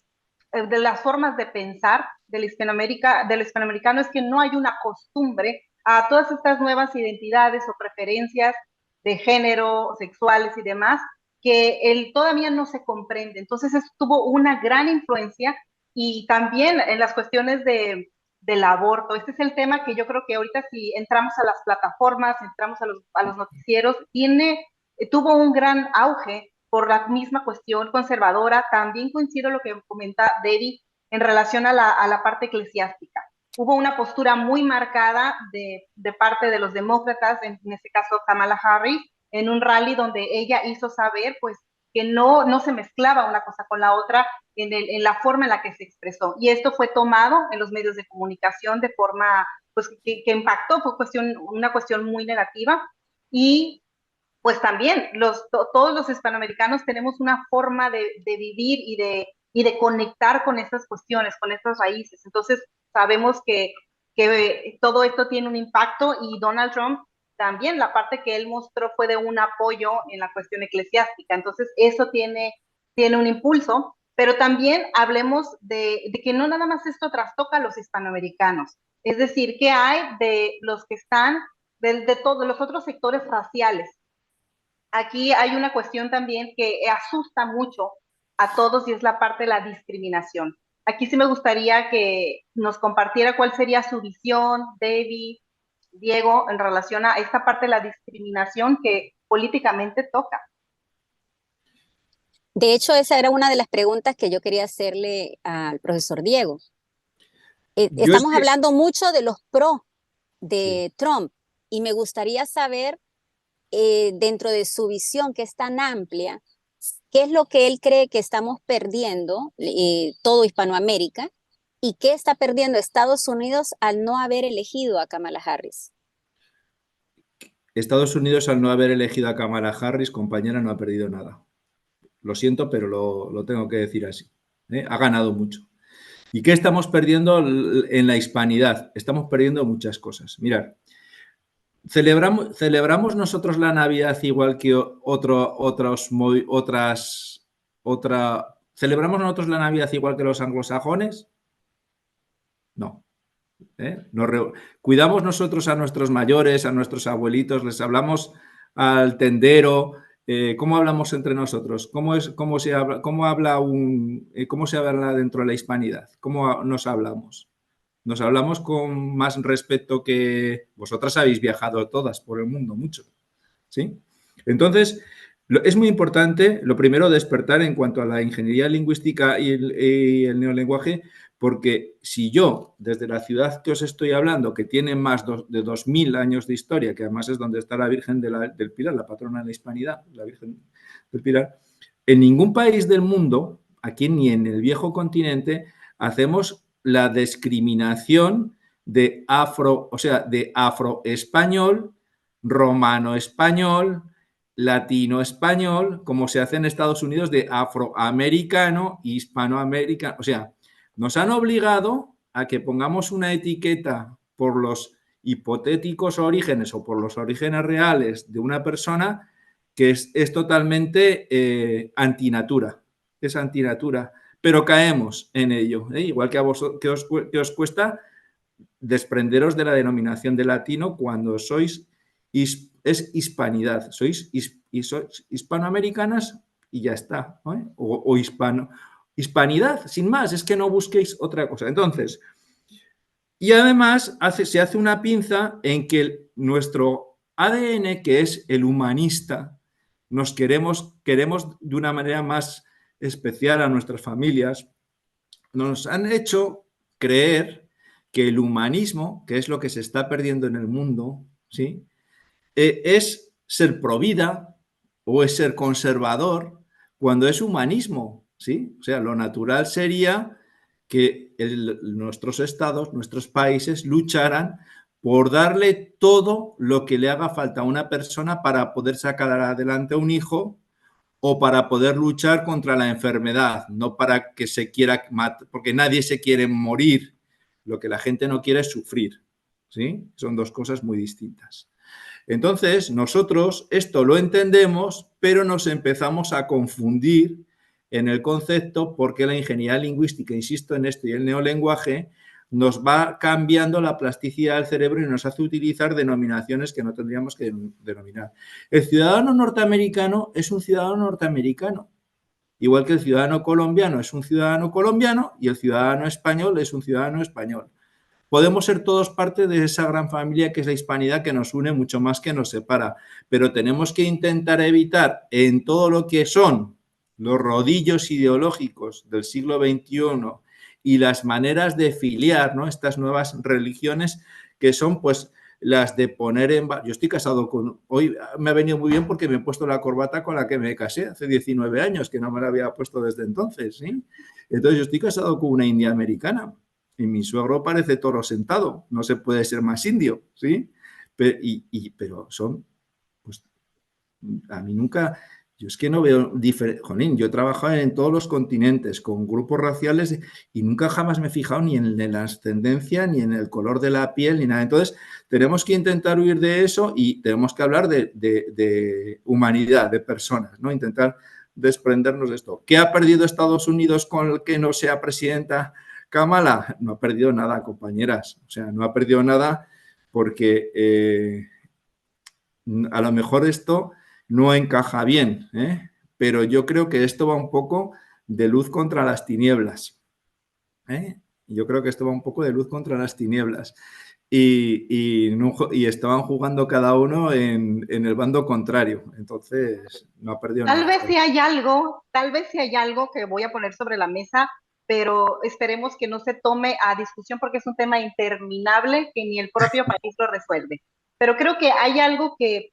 [SPEAKER 5] de las formas de pensar del hispanoamericano es que no hay una costumbre a todas estas nuevas identidades o preferencias de género, sexuales y demás, que él todavía no se comprende. Entonces, eso tuvo una gran influencia y también en las cuestiones del aborto. Este es el tema que yo creo que ahorita si entramos a las plataformas, entramos a los noticieros, tuvo un gran auge por la misma cuestión conservadora. También coincido lo que comenta Debbie en relación a la parte eclesiástica. Hubo una postura muy marcada de parte de los demócratas, en este caso Kamala Harris, en un rally donde ella hizo saber pues que no se mezclaba una cosa con la otra en la forma en la que se expresó. Y esto fue tomado en los medios de comunicación de forma pues, que impactó, fue una cuestión muy negativa. Y pues también todos los hispanoamericanos tenemos una forma de vivir y de conectar con estas cuestiones, con estas raíces. Entonces, sabemos que todo esto tiene un impacto y Donald Trump también, la parte que él mostró fue de un apoyo en la cuestión eclesiástica. Entonces, eso tiene un impulso, pero también hablemos de que no nada más esto trastoca a los hispanoamericanos. Es decir, ¿qué hay de los que están, de todos los otros sectores raciales? Aquí hay una cuestión también que asusta mucho a todos y es la parte de la discriminación. Aquí sí me gustaría que nos compartiera cuál sería su visión, Debbie, Diego, en relación a esta parte de la discriminación que políticamente toca.
[SPEAKER 6] De hecho, esa era una de las preguntas que yo quería hacerle al profesor Diego. Estamos hablando mucho de los pro de Trump y me gustaría saber, dentro de su visión que es tan amplia, qué es lo que él cree que estamos perdiendo, todo Hispanoamérica, y qué está perdiendo Estados Unidos al no haber elegido a Kamala Harris.
[SPEAKER 4] Estados Unidos, al no haber elegido a Kamala Harris, compañera, no ha perdido nada. Lo siento, pero lo tengo que decir así. Ha ganado mucho. ¿Y qué estamos perdiendo en la hispanidad? Estamos perdiendo muchas cosas. Mirad, ¿celebramos nosotros la Navidad igual que ¿Celebramos nosotros la Navidad igual que los anglosajones? No. Cuidamos nosotros a nuestros mayores, a nuestros abuelitos, les hablamos al tendero. ¿Cómo hablamos entre nosotros? ¿Cómo se habla dentro de la hispanidad? ¿Cómo nos hablamos? Nos hablamos con más respeto que vosotras habéis viajado todas por el mundo mucho, ¿sí? Entonces, es muy importante, lo primero, despertar en cuanto a la ingeniería lingüística y el neolenguaje, porque si yo, desde la ciudad que os estoy hablando, que tiene más de 2000 años de historia, que además es donde está la Virgen del Pilar, la patrona de la hispanidad, la Virgen del Pilar, en ningún país del mundo, aquí ni en el viejo continente, hacemos la discriminación de afroespañol, romano-español, latino-español, como se hace en Estados Unidos de afroamericano, hispanoamericano. O sea, nos han obligado a que pongamos una etiqueta por los hipotéticos orígenes o por los orígenes reales de una persona que es totalmente antinatura. Es antinatura. Pero caemos en ello, igual que a vosotros, que os cuesta desprenderos de la denominación de latino cuando sois es hispanidad, sois hispanoamericanas y ya está, ¿no? O hispanidad, sin más, es que no busquéis otra cosa. Entonces, y además se hace una pinza en que nuestro ADN, que es el humanista, nos queremos de una manera más especial a nuestras familias, nos han hecho creer que el humanismo, que es lo que se está perdiendo en el mundo, ¿sí?, es ser provida o es ser conservador cuando es humanismo, ¿sí? O sea, lo natural sería que nuestros estados, nuestros países lucharan por darle todo lo que le haga falta a una persona para poder sacar adelante a un hijo o para poder luchar contra la enfermedad, no para que se quiera matar, porque nadie se quiere morir. Lo que la gente no quiere es sufrir, ¿sí? Son dos cosas muy distintas. Entonces, nosotros esto lo entendemos, pero nos empezamos a confundir en el concepto porque la ingeniería lingüística, insisto en esto, y el neolenguaje nos va cambiando la plasticidad del cerebro y nos hace utilizar denominaciones que no tendríamos que denominar. El ciudadano norteamericano es un ciudadano norteamericano, igual que el ciudadano colombiano es un ciudadano colombiano y el ciudadano español es un ciudadano español. Podemos ser todos parte de esa gran familia que es la hispanidad, que nos une mucho más que nos separa, pero tenemos que intentar evitar en todo lo que son los rodillos ideológicos del siglo XXI y las maneras de filiar, ¿no?, estas nuevas religiones que son pues las de poner en... Yo estoy casado con... Hoy me ha venido muy bien porque me he puesto la corbata con la que me casé hace 19 años, que no me la había puesto desde entonces, ¿sí? Entonces yo estoy casado con una india americana. Y mi suegro parece toro sentado, no se puede ser más indio, ¿sí? Pero son, pues, a mí nunca, yo es que no veo diferencia. Jolín, yo he trabajado en todos los continentes con grupos raciales y nunca jamás me he fijado ni en la ascendencia, ni en el color de la piel, ni nada. Entonces, tenemos que intentar huir de eso y tenemos que hablar de humanidad, de personas, ¿no? Intentar desprendernos de esto. ¿Qué ha perdido Estados Unidos con el que no sea presidenta Kamala? No ha perdido nada, compañeras. O sea, no ha perdido nada porque a lo mejor esto no encaja bien, pero yo creo que esto va un poco de luz contra las tinieblas. Yo creo que esto va un poco de luz contra las tinieblas. Y estaban jugando cada uno en el bando contrario. Entonces, no ha perdido nada.
[SPEAKER 5] Tal vez sí hay algo que voy a poner sobre la mesa, pero esperemos que no se tome a discusión porque es un tema interminable que ni el propio país lo resuelve. Pero creo que hay algo que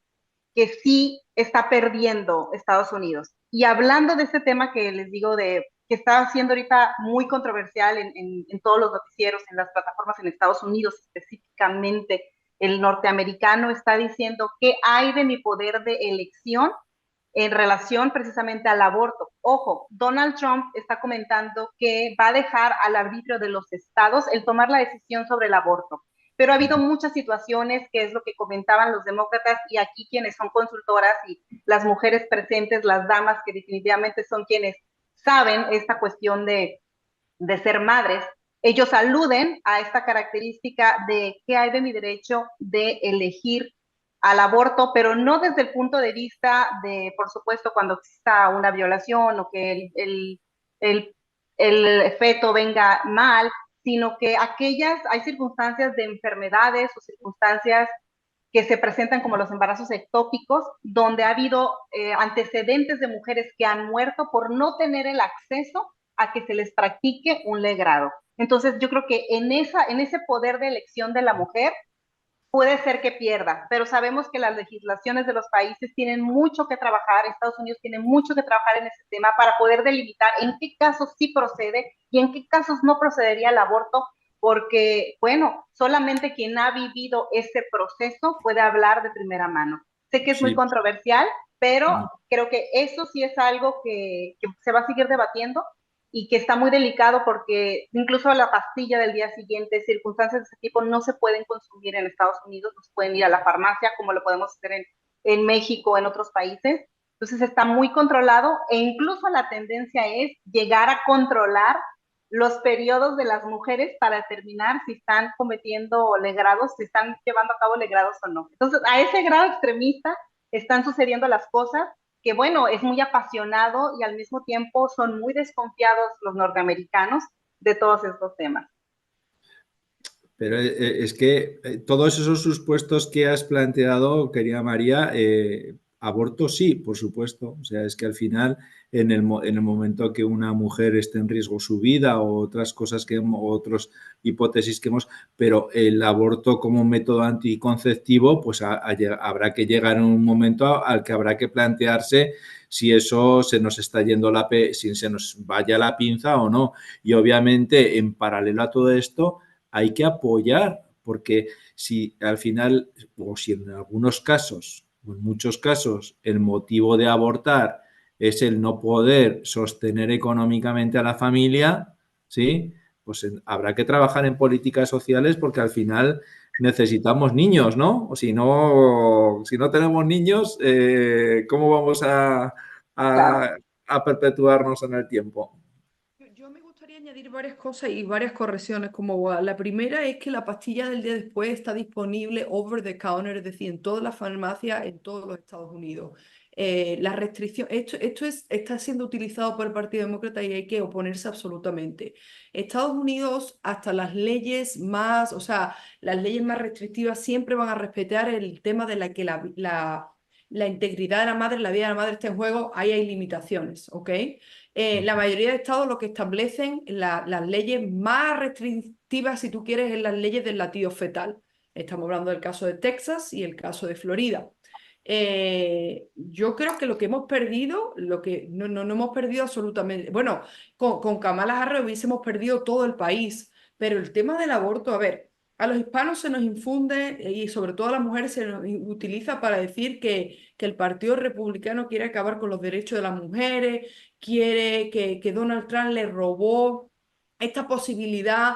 [SPEAKER 5] sí está perdiendo Estados Unidos. Y hablando de este tema que les digo que está siendo ahorita muy controversial en todos los noticieros, en las plataformas en Estados Unidos, específicamente el norteamericano está diciendo qué hay de mi poder de elección en relación precisamente al aborto. Ojo, Donald Trump está comentando que va a dejar al arbitrio de los estados el tomar la decisión sobre el aborto. Pero ha habido muchas situaciones, que es lo que comentaban los demócratas, y aquí quienes son consultoras y las mujeres presentes, las damas que definitivamente son quienes saben esta cuestión de ser madres, ellos aluden a esta característica de qué hay de mi derecho de elegir al aborto, pero no desde el punto de vista de, por supuesto, cuando exista una violación o que el feto venga mal, sino que hay circunstancias de enfermedades o circunstancias que se presentan como los embarazos ectópicos, donde ha habido antecedentes de mujeres que han muerto por no tener el acceso a que se les practique un legrado. Entonces, yo creo que en ese poder de elección de la mujer, puede ser que pierda, pero sabemos que las legislaciones de los países tienen mucho que trabajar, Estados Unidos tiene mucho que trabajar en ese tema para poder delimitar en qué casos sí procede y en qué casos no procedería el aborto, porque, bueno, solamente quien ha vivido ese proceso puede hablar de primera mano. Sé que es muy controversial, pero creo que eso sí es algo que se va a seguir debatiendo y que está muy delicado porque incluso la pastilla del día siguiente, circunstancias de ese tipo no se pueden consumir en Estados Unidos, no se pueden ir a la farmacia como lo podemos hacer en México o en otros países. Entonces está muy controlado e incluso la tendencia es llegar a controlar los periodos de las mujeres para determinar si están cometiendo legrados, si están llevando a cabo legrados o no. Entonces, a ese grado extremista están sucediendo las cosas que, bueno, es muy apasionado y al mismo tiempo son muy desconfiados los norteamericanos de todos estos temas.
[SPEAKER 4] Pero es que todos esos supuestos que has planteado, querida María, aborto sí, por supuesto. O sea, es que al final, en el momento que una mujer esté en riesgo su vida o otras cosas otras hipótesis que hemos, pero el aborto como método anticonceptivo, pues habrá que llegar en un momento al que habrá que plantearse si eso se nos está yendo si se nos vaya la pinza o no. Y obviamente, en paralelo a todo esto, hay que apoyar, porque si al final, o si en algunos casos, o en muchos casos, el motivo de abortar es el no poder sostener económicamente a la familia, ¿sí? Pues habrá que trabajar en políticas sociales porque al final necesitamos niños, ¿no? O si no tenemos niños, ¿cómo vamos a perpetuarnos en el tiempo?
[SPEAKER 8] Yo me gustaría añadir varias cosas y varias correcciones como la primera es que la pastilla del día después está disponible over the counter, es decir, en todas las farmacias en todos los Estados Unidos. La restricción, está siendo utilizado por el Partido Demócrata y hay que oponerse absolutamente. Estados Unidos, hasta las leyes más, o sea, las leyes más restrictivas siempre van a respetar el tema de que la integridad de la madre, la vida de la madre está en juego, ahí hay limitaciones, ¿ok? La mayoría de estados lo que establecen las leyes más restrictivas, si tú quieres, es las leyes del latido fetal. Estamos hablando del caso de Texas y el caso de Florida. Yo creo que lo que hemos perdido, no hemos perdido absolutamente, bueno, con Kamala Harris hubiésemos perdido todo el país, pero el tema del aborto, a ver, a los hispanos se nos infunde y sobre todo a las mujeres se nos utiliza para decir que el Partido Republicano quiere acabar con los derechos de las mujeres, quiere que Donald Trump le robó esta posibilidad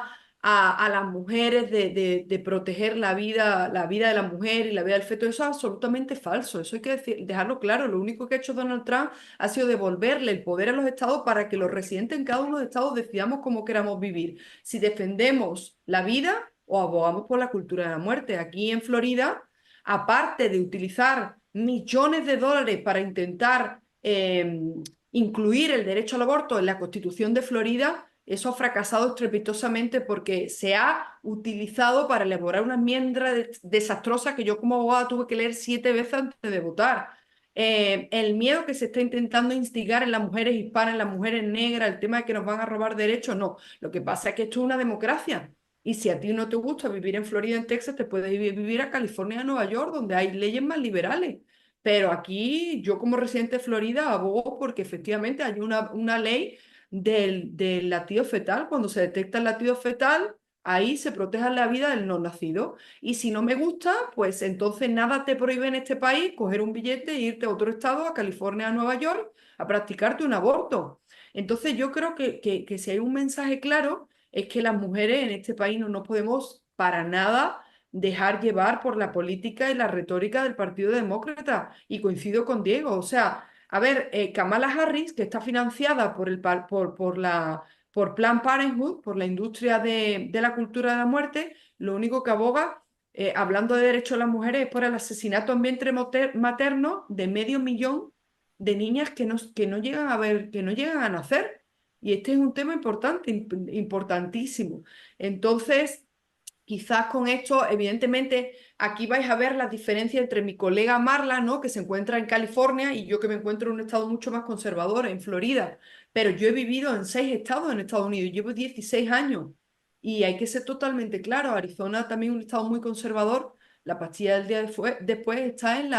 [SPEAKER 8] a las mujeres de proteger la vida de la mujer y la vida del feto. Eso es absolutamente falso, eso hay que dejarlo claro. Lo único que ha hecho Donald Trump ha sido devolverle el poder a los estados para que los residentes en cada uno de los estados decidamos cómo queramos vivir. Si defendemos la vida o abogamos por la cultura de la muerte. Aquí en Florida, aparte de utilizar millones de dólares para intentar incluir el derecho al aborto en la Constitución de Florida, eso ha fracasado estrepitosamente porque se ha utilizado para elaborar una enmienda desastrosa que yo como abogada tuve que leer 7 veces antes de votar. El miedo que se está intentando instigar en las mujeres hispanas, en las mujeres negras, el tema de que nos van a robar derechos, no. Lo que pasa es que esto es una democracia. Y si a ti no te gusta vivir en Florida, en Texas, te puedes vivir a California, a Nueva York, donde hay leyes más liberales. Pero aquí, yo como residente de Florida, abogo porque efectivamente hay una ley del latido fetal. Cuando se detecta el latido fetal, ahí se protege la vida del no nacido. Y si no me gusta, pues entonces nada te prohíbe en este país coger un billete e irte a otro estado, a California, a Nueva York, a practicarte un aborto. Entonces yo creo que si hay un mensaje claro, es que las mujeres en este país no nos podemos para nada dejar llevar por la política y la retórica del Partido Demócrata. Y coincido con Diego, o sea, a ver, Kamala Harris, que está financiada por Planned Parenthood, por la industria de la cultura de la muerte, lo único que aboga, hablando de derechos de las mujeres, es por el asesinato en vientre materno de 500.000 de niñas que no llegan a ver, que no llegan a nacer. Y este es un tema importante, importantísimo. Entonces, quizás con esto, evidentemente, aquí vais a ver la diferencia entre mi colega Marla, ¿no?, que se encuentra en California, y yo que me encuentro en un estado mucho más conservador, en Florida. Pero yo he vivido en 6 estados en Estados Unidos, llevo 16 años. Y hay que ser totalmente claro, Arizona también es un estado muy conservador. La pastilla del día después está en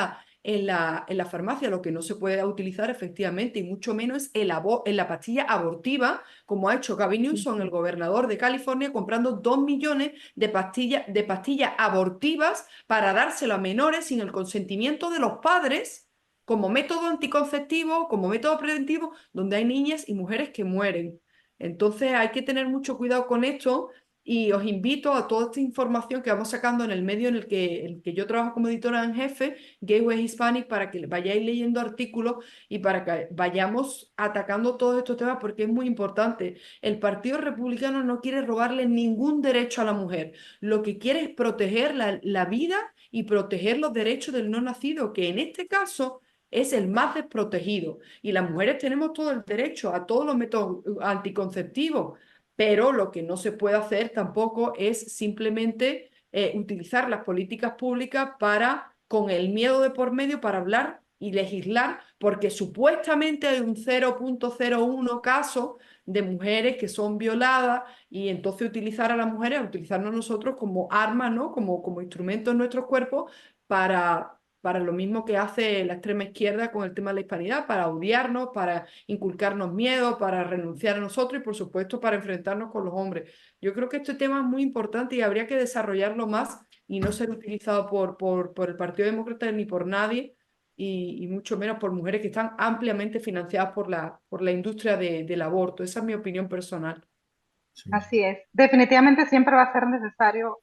[SPEAKER 8] la farmacia, lo que no se puede utilizar efectivamente, y mucho menos en la pastilla abortiva, como ha hecho Gavin Newsom, el gobernador de California, comprando 2 millones de pastillas abortivas para dárselo a menores sin el consentimiento de los padres, como método anticonceptivo, como método preventivo, donde hay niñas y mujeres que mueren. Entonces hay que tener mucho cuidado con esto. Y os invito a toda esta información que vamos sacando en el medio en el que yo trabajo como editora en jefe, Gateway Hispanic, para que vayáis leyendo artículos y para que vayamos atacando todos estos temas, porque es muy importante. El Partido Republicano no quiere robarle ningún derecho a la mujer. Lo que quiere es proteger la vida y proteger los derechos del no nacido, que en este caso es el más desprotegido. Y las mujeres tenemos todo el derecho a todos los métodos anticonceptivos. Pero lo que no se puede hacer tampoco es simplemente utilizar las políticas públicas con el miedo de por medio, para hablar y legislar, porque supuestamente hay un 0,01 caso de mujeres que son violadas y entonces utilizar a las mujeres, utilizarnos nosotros como armas, ¿no? Como instrumentos en nuestros cuerpos para lo mismo que hace la extrema izquierda con el tema de la hispanidad, para odiarnos, para inculcarnos miedo, para renunciar a nosotros y, por supuesto, para enfrentarnos con los hombres. Yo creo que este tema es muy importante y habría que desarrollarlo más y no ser utilizado por el Partido Demócrata ni por nadie, y mucho menos por mujeres que están ampliamente financiadas por la industria del aborto. Esa es mi opinión personal.
[SPEAKER 4] Sí.
[SPEAKER 5] Así es. Definitivamente siempre va a ser necesario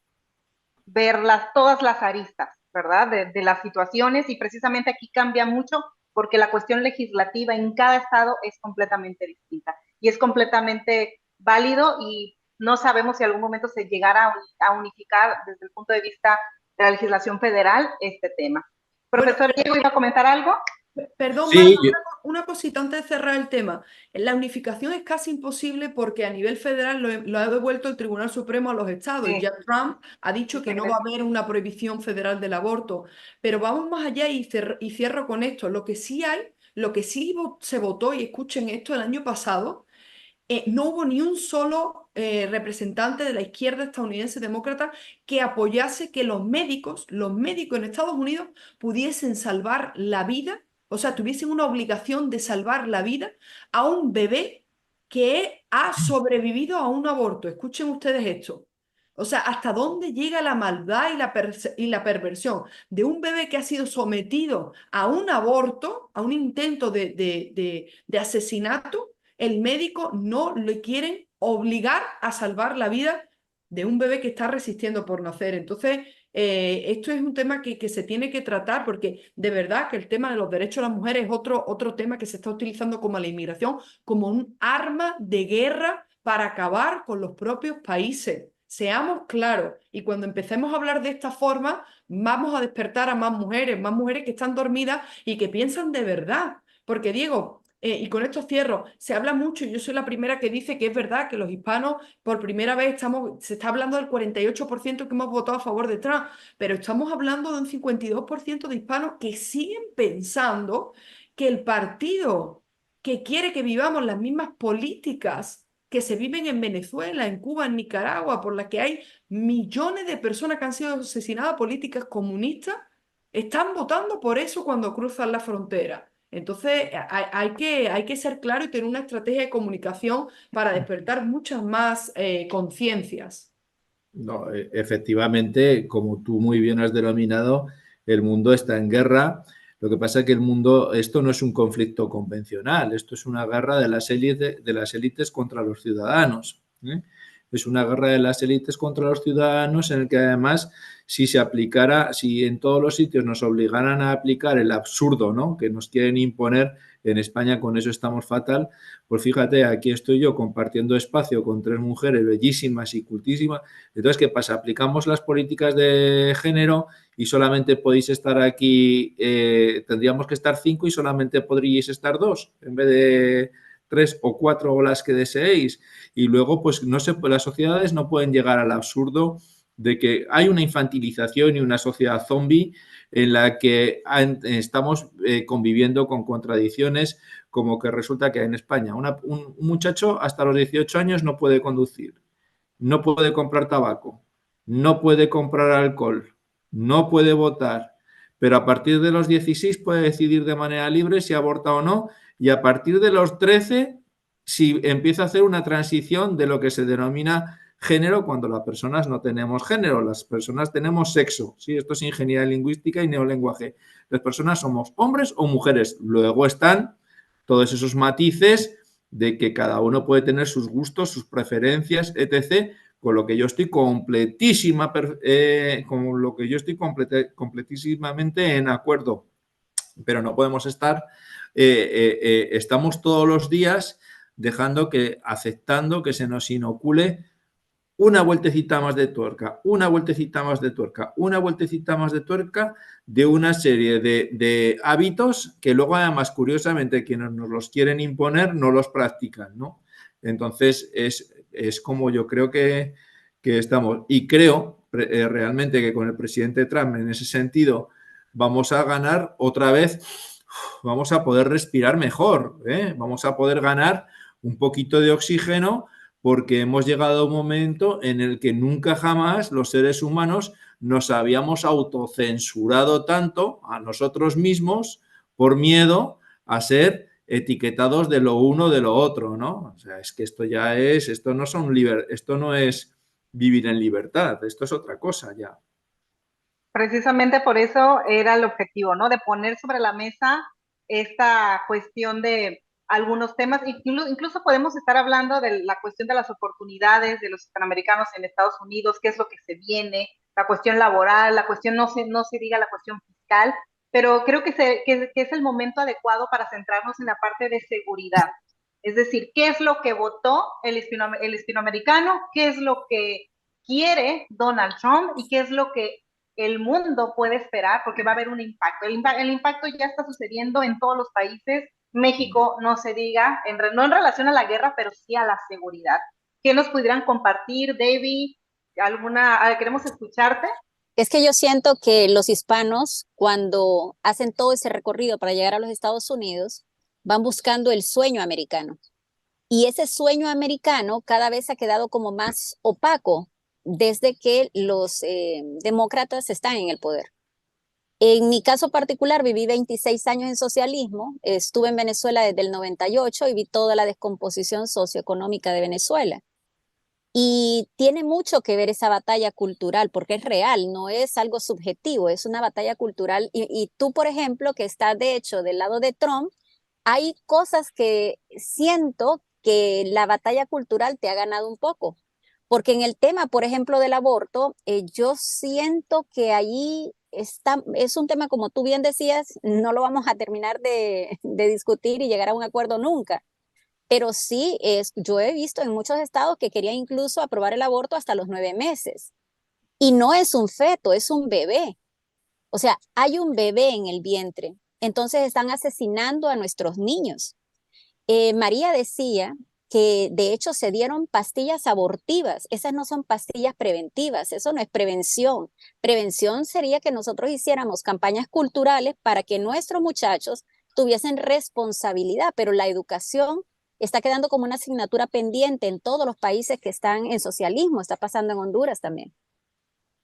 [SPEAKER 5] ver todas las aristas, ¿verdad? De las situaciones, y precisamente aquí cambia mucho porque la cuestión legislativa en cada estado es completamente distinta y es completamente válido, y no sabemos si en algún momento se llegará a unificar desde el punto de vista de la legislación federal este tema. Profesor Diego, ¿iba a comentar algo?
[SPEAKER 8] Perdón,
[SPEAKER 4] Sí,
[SPEAKER 8] Marta,
[SPEAKER 4] yo-
[SPEAKER 8] una cosita antes de cerrar el tema. La unificación es casi imposible porque a nivel federal lo ha devuelto el Tribunal Supremo a los estados, y
[SPEAKER 5] Sí.
[SPEAKER 8] ya Trump ha dicho que no va a haber una prohibición federal del aborto. Pero vamos más allá y cierro con esto. Lo que sí se votó, y escuchen esto, el año pasado, no hubo ni un solo representante de la izquierda estadounidense demócrata que apoyase que los médicos en Estados Unidos pudiesen salvar la vida, o sea, tuviesen una obligación de salvar la vida a un bebé que ha sobrevivido a un aborto. Escuchen ustedes esto. O sea, hasta dónde llega la maldad y la perversión de un bebé que ha sido sometido a un aborto, a un intento de asesinato. El médico no le quieren obligar a salvar la vida de un bebé que está resistiendo por nacer. Entonces, esto es un tema que se tiene que tratar, porque de verdad que el tema de los derechos de las mujeres es otro tema que se está utilizando como la inmigración, como un arma de guerra para acabar con los propios países. Seamos claros, y cuando empecemos a hablar de esta forma, vamos a despertar a más mujeres que están dormidas y que piensan de verdad. Porque, Diego, y con esto cierro, se habla mucho, y yo soy la primera que dice que es verdad que los hispanos, por primera vez se está hablando del 48% que hemos votado a favor de Trump, pero estamos hablando de un 52% de hispanos que siguen pensando que el partido que quiere que vivamos las mismas políticas que se viven en Venezuela, en Cuba, en Nicaragua, por las que hay millones de personas que han sido asesinadas, políticas comunistas, están votando por eso cuando cruzan la frontera. Entonces, hay que ser claro y tener una estrategia de comunicación para despertar muchas más conciencias.
[SPEAKER 4] No, efectivamente, como tú muy bien has denominado, el mundo está en guerra. Lo que pasa es que esto no es un conflicto convencional, esto es una guerra de las élites contra los ciudadanos, ¿eh? Es una guerra de las élites contra los ciudadanos en el que además, si en todos los sitios nos obligaran a aplicar el absurdo, ¿no?, que nos quieren imponer, en España con eso estamos fatal. Pues fíjate, aquí estoy yo compartiendo espacio con 3 mujeres bellísimas y cultísimas. Entonces, ¿qué pasa? Aplicamos las políticas de género y solamente podéis estar aquí, tendríamos que estar 5 y solamente podríais estar 2 en vez de 3 o 4 o las que deseéis. Y luego, pues no sé, las sociedades no pueden llegar al absurdo de que hay una infantilización y una sociedad zombie en la que estamos conviviendo con contradicciones, como que resulta que en España un muchacho hasta los 18 años no puede conducir, no puede comprar tabaco, no puede comprar alcohol, no puede votar, pero a partir de los 16 puede decidir de manera libre si aborta o no, y a partir de los 13 si empieza a hacer una transición de lo que se denomina género, cuando las personas no tenemos género, las personas tenemos sexo. ¿Sí? Esto es ingeniería lingüística y neolenguaje. Las personas somos hombres o mujeres. Luego están todos esos matices de que cada uno puede tener sus gustos, sus preferencias, etc., con lo que yo estoy completísimamente en acuerdo. Pero no podemos estar, estamos todos los días aceptando que se nos inocule una vueltecita más de tuerca, una vueltecita más de tuerca, una vueltecita más de tuerca de una serie de hábitos que luego, además, curiosamente, quienes nos los quieren imponer no los practican, ¿no? Entonces, es como yo creo que estamos. Y creo realmente que con el presidente Trump, en ese sentido, vamos a ganar otra vez vamos a poder respirar mejor, ¿eh? Vamos a poder ganar un poquito de oxígeno porque hemos llegado a un momento en el que nunca jamás los seres humanos nos habíamos autocensurado tanto a nosotros mismos por miedo a ser etiquetados de lo uno de lo otro, ¿no? O sea, es que esto ya es, esto no es vivir en libertad, esto es otra cosa ya.
[SPEAKER 5] Precisamente por eso era el objetivo, ¿no? De poner sobre la mesa esta cuestión de algunos temas, incluso podemos estar hablando de la cuestión de las oportunidades de los hispanoamericanos en Estados Unidos, qué es lo que se viene, la cuestión laboral, la cuestión, no se diga la cuestión fiscal, pero creo que es el momento adecuado para centrarnos en la parte de seguridad. Es decir, ¿qué es lo que votó el hispanoamericano? ¿Qué es lo que quiere Donald Trump? ¿Y qué es lo que el mundo puede esperar? Porque va a haber un impacto. El impacto ya está sucediendo en todos los países. México, no se diga, no en relación a la guerra, pero sí a la seguridad. ¿Qué nos pudieran compartir, David? Queremos escucharte.
[SPEAKER 6] Es que yo siento que los hispanos, cuando hacen todo ese recorrido para llegar a los Estados Unidos, van buscando el sueño americano. Y ese sueño americano cada vez ha quedado como más opaco desde que los demócratas están en el poder. En mi caso particular, viví 26 años en socialismo, estuve en Venezuela desde el 98 y vi toda la descomposición socioeconómica de Venezuela. Y tiene mucho que ver esa batalla cultural, porque es real, no es algo subjetivo, es una batalla cultural. Y tú, por ejemplo, que estás de hecho del lado de Trump, hay cosas que siento que la batalla cultural te ha ganado un poco. Porque en el tema, por ejemplo, del aborto, yo siento que ahí es un tema, como tú bien decías, no lo vamos a terminar de discutir y llegar a un acuerdo nunca. Pero sí, yo he visto en muchos estados que querían incluso aprobar el aborto hasta los 9 meses. Y no es un feto, es un bebé. O sea, hay un bebé en el vientre. Entonces están asesinando a nuestros niños. María decía que de hecho se dieron pastillas abortivas. Esas no son pastillas preventivas, eso no es prevención. Prevención sería que nosotros hiciéramos campañas culturales para que nuestros muchachos tuviesen responsabilidad, pero la educación está quedando como una asignatura pendiente en todos los países que están en socialismo, está pasando en Honduras también.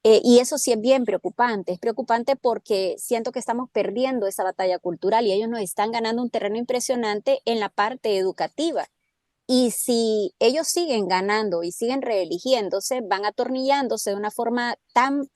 [SPEAKER 6] Y eso sí es bien preocupante, es preocupante porque siento que estamos perdiendo esa batalla cultural y ellos nos están ganando un terreno impresionante en la parte educativa. Y si ellos siguen ganando y siguen reeligiéndose, van atornillándose de una forma tan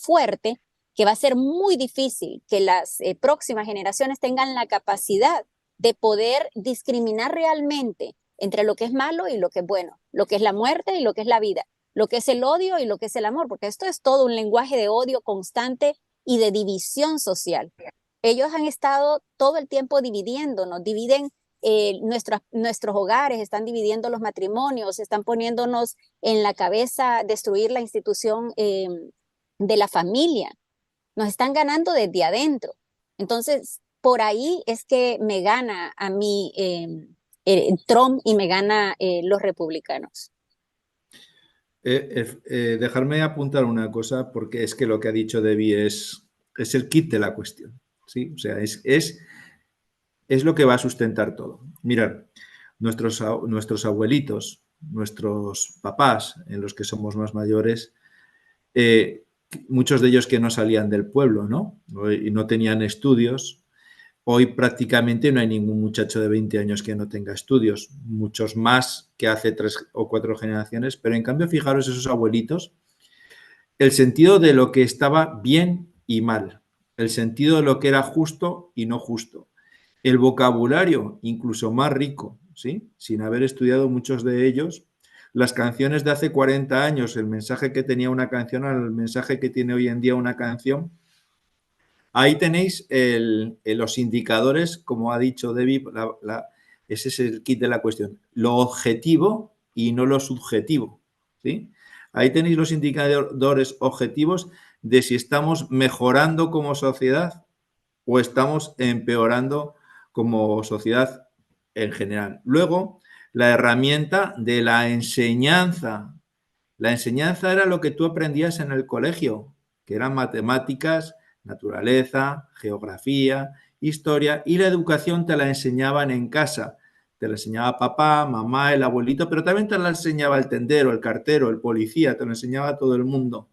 [SPEAKER 6] fuerte que va a ser muy difícil que las próximas generaciones tengan la capacidad de poder discriminar realmente entre lo que es malo y lo que es bueno, lo que es la muerte y lo que es la vida, lo que es el odio y lo que es el amor, porque esto es todo un lenguaje de odio constante y de división social. Ellos han estado todo el tiempo dividiéndonos, dividen nuestros hogares, están dividiendo los matrimonios, están poniéndonos en la cabeza destruir la institución de la familia. Nos están ganando desde adentro. Entonces, por ahí es que me gana a mí Trump y me gana los republicanos.
[SPEAKER 4] Dejarme apuntar una cosa, porque es que lo que ha dicho Debbie es el kit de la cuestión, ¿sí? O sea, es lo que va a sustentar todo. Mirad, nuestros abuelitos, nuestros papás, en los que somos más mayores, muchos de ellos que no salían del pueblo, ¿no? Y no tenían estudios. Hoy prácticamente no hay ningún muchacho de 20 años que no tenga estudios, muchos más que hace 3 o 4 generaciones, pero en cambio, fijaros esos abuelitos, el sentido de lo que estaba bien y mal, el sentido de lo que era justo y no justo, el vocabulario incluso más rico, ¿sí? Sin haber estudiado muchos de ellos, las canciones de hace 40 años, el mensaje que tenía una canción al mensaje que tiene hoy en día una canción. Ahí tenéis los indicadores, como ha dicho Debbie, ese es el kit de la cuestión, lo objetivo y no lo subjetivo, ¿sí? Ahí tenéis los indicadores objetivos de si estamos mejorando como sociedad o estamos empeorando como sociedad en general. Luego, la herramienta de la enseñanza. La enseñanza era lo que tú aprendías en el colegio, que eran matemáticas, naturaleza, geografía, historia, y la educación te la enseñaban en casa. Te la enseñaba papá, mamá, el abuelito, pero también te la enseñaba el tendero, el cartero, el policía, te lo enseñaba todo el mundo.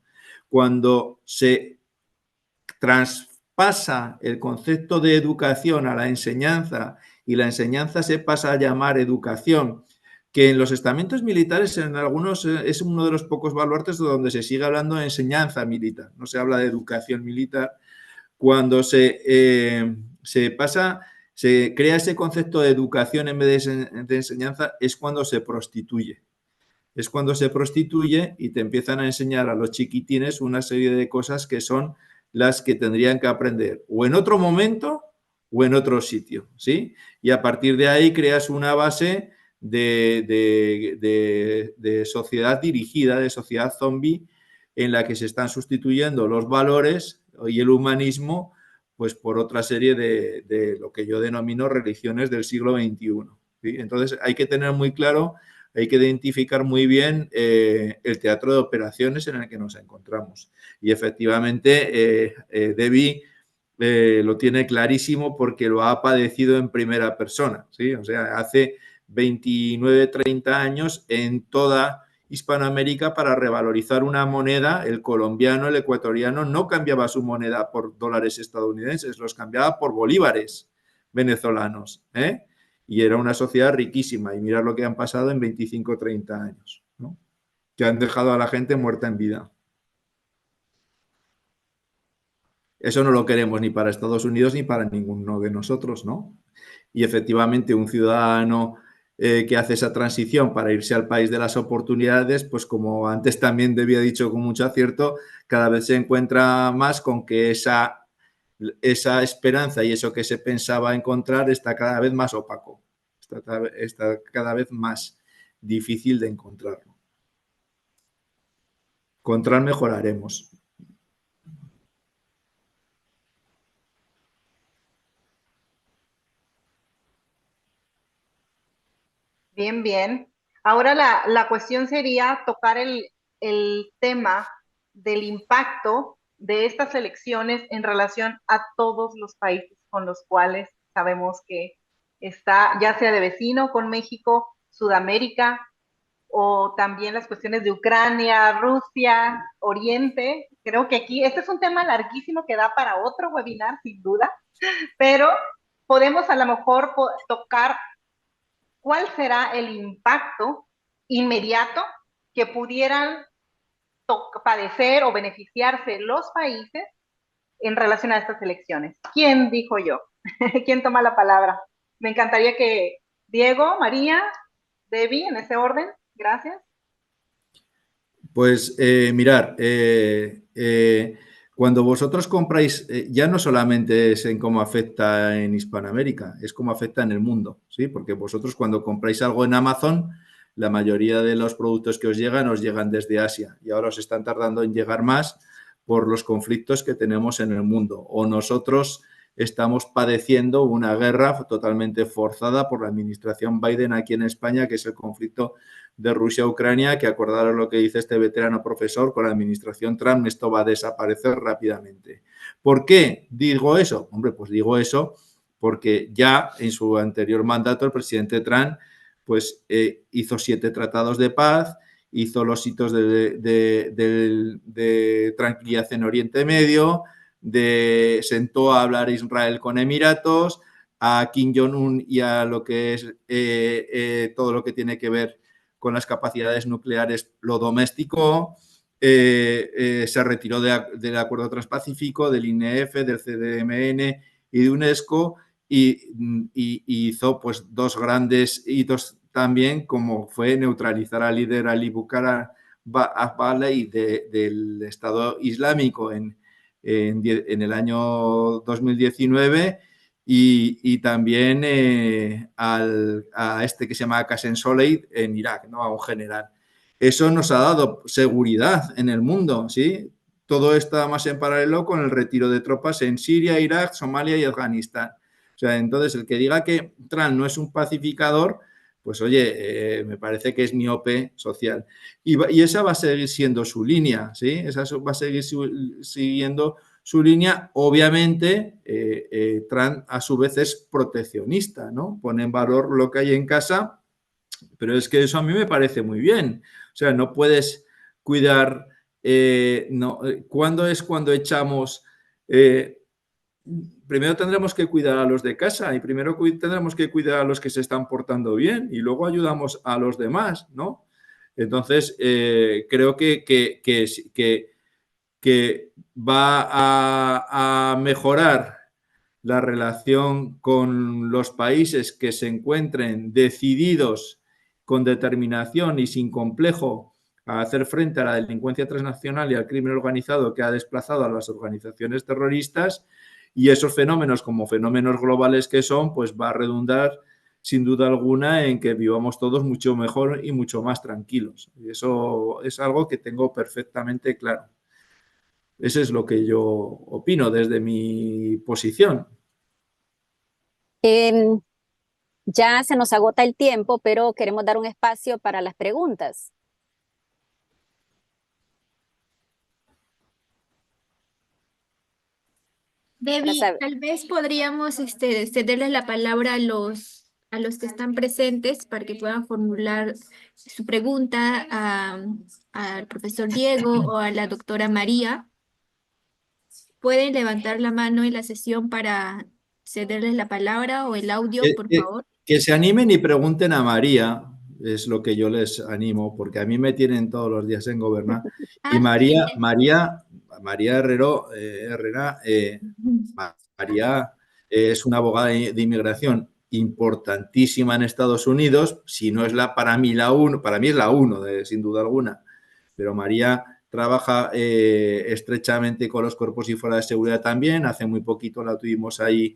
[SPEAKER 4] Cuando se traspasa el concepto de educación a la enseñanza y la enseñanza se pasa a llamar educación, que en los estamentos militares, en algunos, es uno de los pocos baluartes donde se sigue hablando de enseñanza militar, no se habla de educación militar. Cuando se crea ese concepto de educación en vez de enseñanza, es cuando se prostituye. Es cuando se prostituye y te empiezan a enseñar a los chiquitines una serie de cosas que son las que tendrían que aprender o en otro momento o en otro sitio, ¿sí? Y a partir de ahí creas una base de sociedad dirigida, de sociedad zombie, en la que se están sustituyendo los valores y el humanismo pues por otra serie de lo que yo denomino religiones del siglo XXI, ¿sí? Entonces hay que tener muy claro, hay que identificar muy bien el teatro de operaciones en el que nos encontramos. Y efectivamente Debbie lo tiene clarísimo porque lo ha padecido en primera persona, ¿sí? O sea, hace 29, 30 años en toda Hispanoamérica, para revalorizar una moneda, el colombiano, el ecuatoriano no cambiaba su moneda por dólares estadounidenses, los cambiaba por bolívares venezolanos, ¿eh? Y era una sociedad riquísima, y mirad lo que han pasado en 25, 30 años, ¿no? Que han dejado a la gente muerta en vida. Eso no lo queremos ni para Estados Unidos ni para ninguno de nosotros, ¿no? Y efectivamente un ciudadano que hace esa transición para irse al país de las oportunidades, pues como antes también había dicho con mucho acierto, cada vez se encuentra más con que esa esperanza y eso que se pensaba encontrar está cada vez más opaco, está cada vez más difícil de encontrarlo. Encontrar mejoraremos.
[SPEAKER 5] Bien, bien. Ahora la cuestión sería tocar el tema del impacto de estas elecciones en relación a todos los países con los cuales sabemos que está, ya sea de vecino con México, Sudamérica, o también las cuestiones de Ucrania, Rusia, Oriente. Creo que aquí, este es un tema larguísimo que da para otro webinar, sin duda, pero podemos a lo mejor tocar cuál será el impacto inmediato que pudieran padecer o beneficiarse los países en relación a estas elecciones. ¿Quién dijo yo? ¿Quién toma la palabra? Me encantaría que Diego, María, Debbie, en ese orden. Gracias.
[SPEAKER 4] Pues mirar, cuando vosotros compráis, ya no solamente es en cómo afecta en Hispanoamérica, es cómo afecta en el mundo, ¿sí? Porque vosotros cuando compráis algo en Amazon, la mayoría de los productos que os llegan desde Asia, y ahora os están tardando en llegar más por los conflictos que tenemos en el mundo. O nosotros estamos padeciendo una guerra totalmente forzada por la administración Biden aquí en España, que es el conflicto de Rusia-Ucrania, que acordaros lo que dice este veterano profesor, con la administración Trump esto va a desaparecer rápidamente. ¿Por qué digo eso? Hombre, pues digo eso porque ya en su anterior mandato el presidente Trump pues hizo 7 tratados de paz, hizo los hitos de tranquilidad en Oriente Medio, sentó a hablar Israel con Emiratos, a Kim Jong-un y a lo que es todo lo que tiene que ver con las capacidades nucleares lo domesticó, se retiró del Acuerdo Transpacífico, del INF, del CDMN y de UNESCO, y hizo pues 2 grandes hitos también, como fue neutralizar al líder Ali Bukhari del Estado Islámico en el año 2019, y también a este que se llama Qasem Soleimani en Irak, ¿no? A un general. Eso nos ha dado seguridad en el mundo, ¿sí? Todo está más en paralelo con el retiro de tropas en Siria, Irak, Somalia y Afganistán. O sea, entonces el que diga que Trump no es un pacificador, pues oye, me parece que es miope social. Y esa va a seguir siendo su línea, ¿sí? Esa va a seguir siguiendo su línea. Obviamente, Trump a su vez es proteccionista, ¿no? Pone en valor lo que hay en casa, pero es que eso a mí me parece muy bien. O sea, no puedes cuidar, no, ¿cuándo es cuando echamos? Primero tendremos que cuidar a los de casa y primero tendremos que cuidar a los que se están portando bien y luego ayudamos a los demás, ¿no? Entonces, creo que va a mejorar la relación con los países que se encuentren decididos con determinación y sin complejo a hacer frente a la delincuencia transnacional y al crimen organizado que ha desplazado a las organizaciones terroristas, y esos fenómenos, como fenómenos globales que son, pues va a redundar sin duda alguna en que vivamos todos mucho mejor y mucho más tranquilos. Y eso es algo que tengo perfectamente claro. Eso es lo que yo opino desde mi posición.
[SPEAKER 6] Ya se nos agota el tiempo, pero queremos dar un espacio para las preguntas.
[SPEAKER 2] Debbie,
[SPEAKER 6] saber.
[SPEAKER 2] tal vez podríamos cederles la palabra a los que están presentes para que puedan formular su pregunta al profesor Diego o a la doctora María. Pueden levantar la mano en la sesión para cederles la palabra o el audio, por favor.
[SPEAKER 4] Que se animen y pregunten a María, es lo que yo les animo, porque a mí me tienen todos los días en Gobernar. Y María Herrera, María es una abogada de inmigración importantísima en Estados Unidos, si no es para mí es la uno, sin duda alguna, pero María trabaja estrechamente con los cuerpos y fuerzas de seguridad también. Hace muy poquito la tuvimos ahí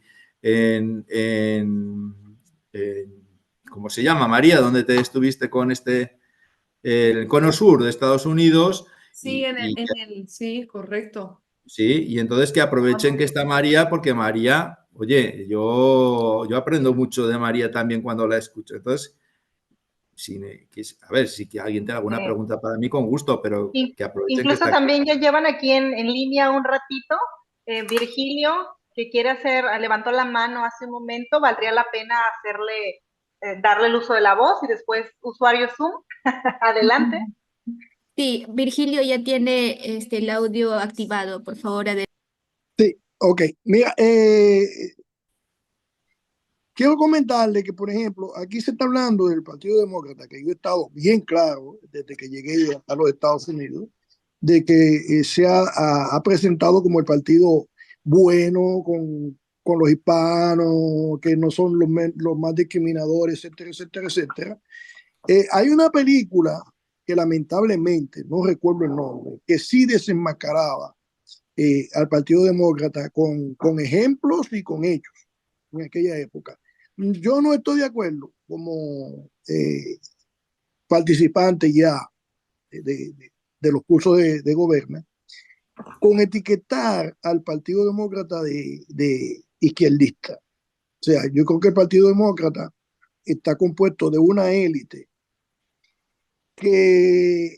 [SPEAKER 4] ¿cómo se llama, María? ¿Dónde te estuviste con el Cono Sur de Estados Unidos?
[SPEAKER 8] Sí, sí, correcto.
[SPEAKER 4] Sí, y entonces que aprovechen que está María, porque María, oye, yo aprendo mucho de María también cuando la escucho. Entonces, a ver, si alguien tiene alguna pregunta para mí, con gusto, pero que aprovechen que
[SPEAKER 5] Incluso
[SPEAKER 4] está
[SPEAKER 5] también
[SPEAKER 4] aquí.
[SPEAKER 5] ya llevan aquí en línea un ratito. Virgilio, que quiere levantó la mano hace un momento, valdría la pena darle el uso de la voz y después usuario Zoom. Adelante.
[SPEAKER 2] Sí, Virgilio ya tiene el audio activado, por favor, adelante.
[SPEAKER 9] Sí, ok. Mira, quiero comentarle que, por ejemplo, aquí se está hablando del Partido Demócrata, que yo he estado bien claro desde que llegué a los Estados Unidos, de que se ha presentado como el partido bueno con los hispanos, que no son los más discriminadores, etcétera, etcétera, etcétera. Hay una película que lamentablemente, no recuerdo el nombre, que sí desenmascaraba al Partido Demócrata con ejemplos y con hechos en aquella época. Yo no estoy de acuerdo como participante ya de los cursos de gobierno con etiquetar al Partido Demócrata de izquierdista. O sea, yo creo que el Partido Demócrata está compuesto de una élite que,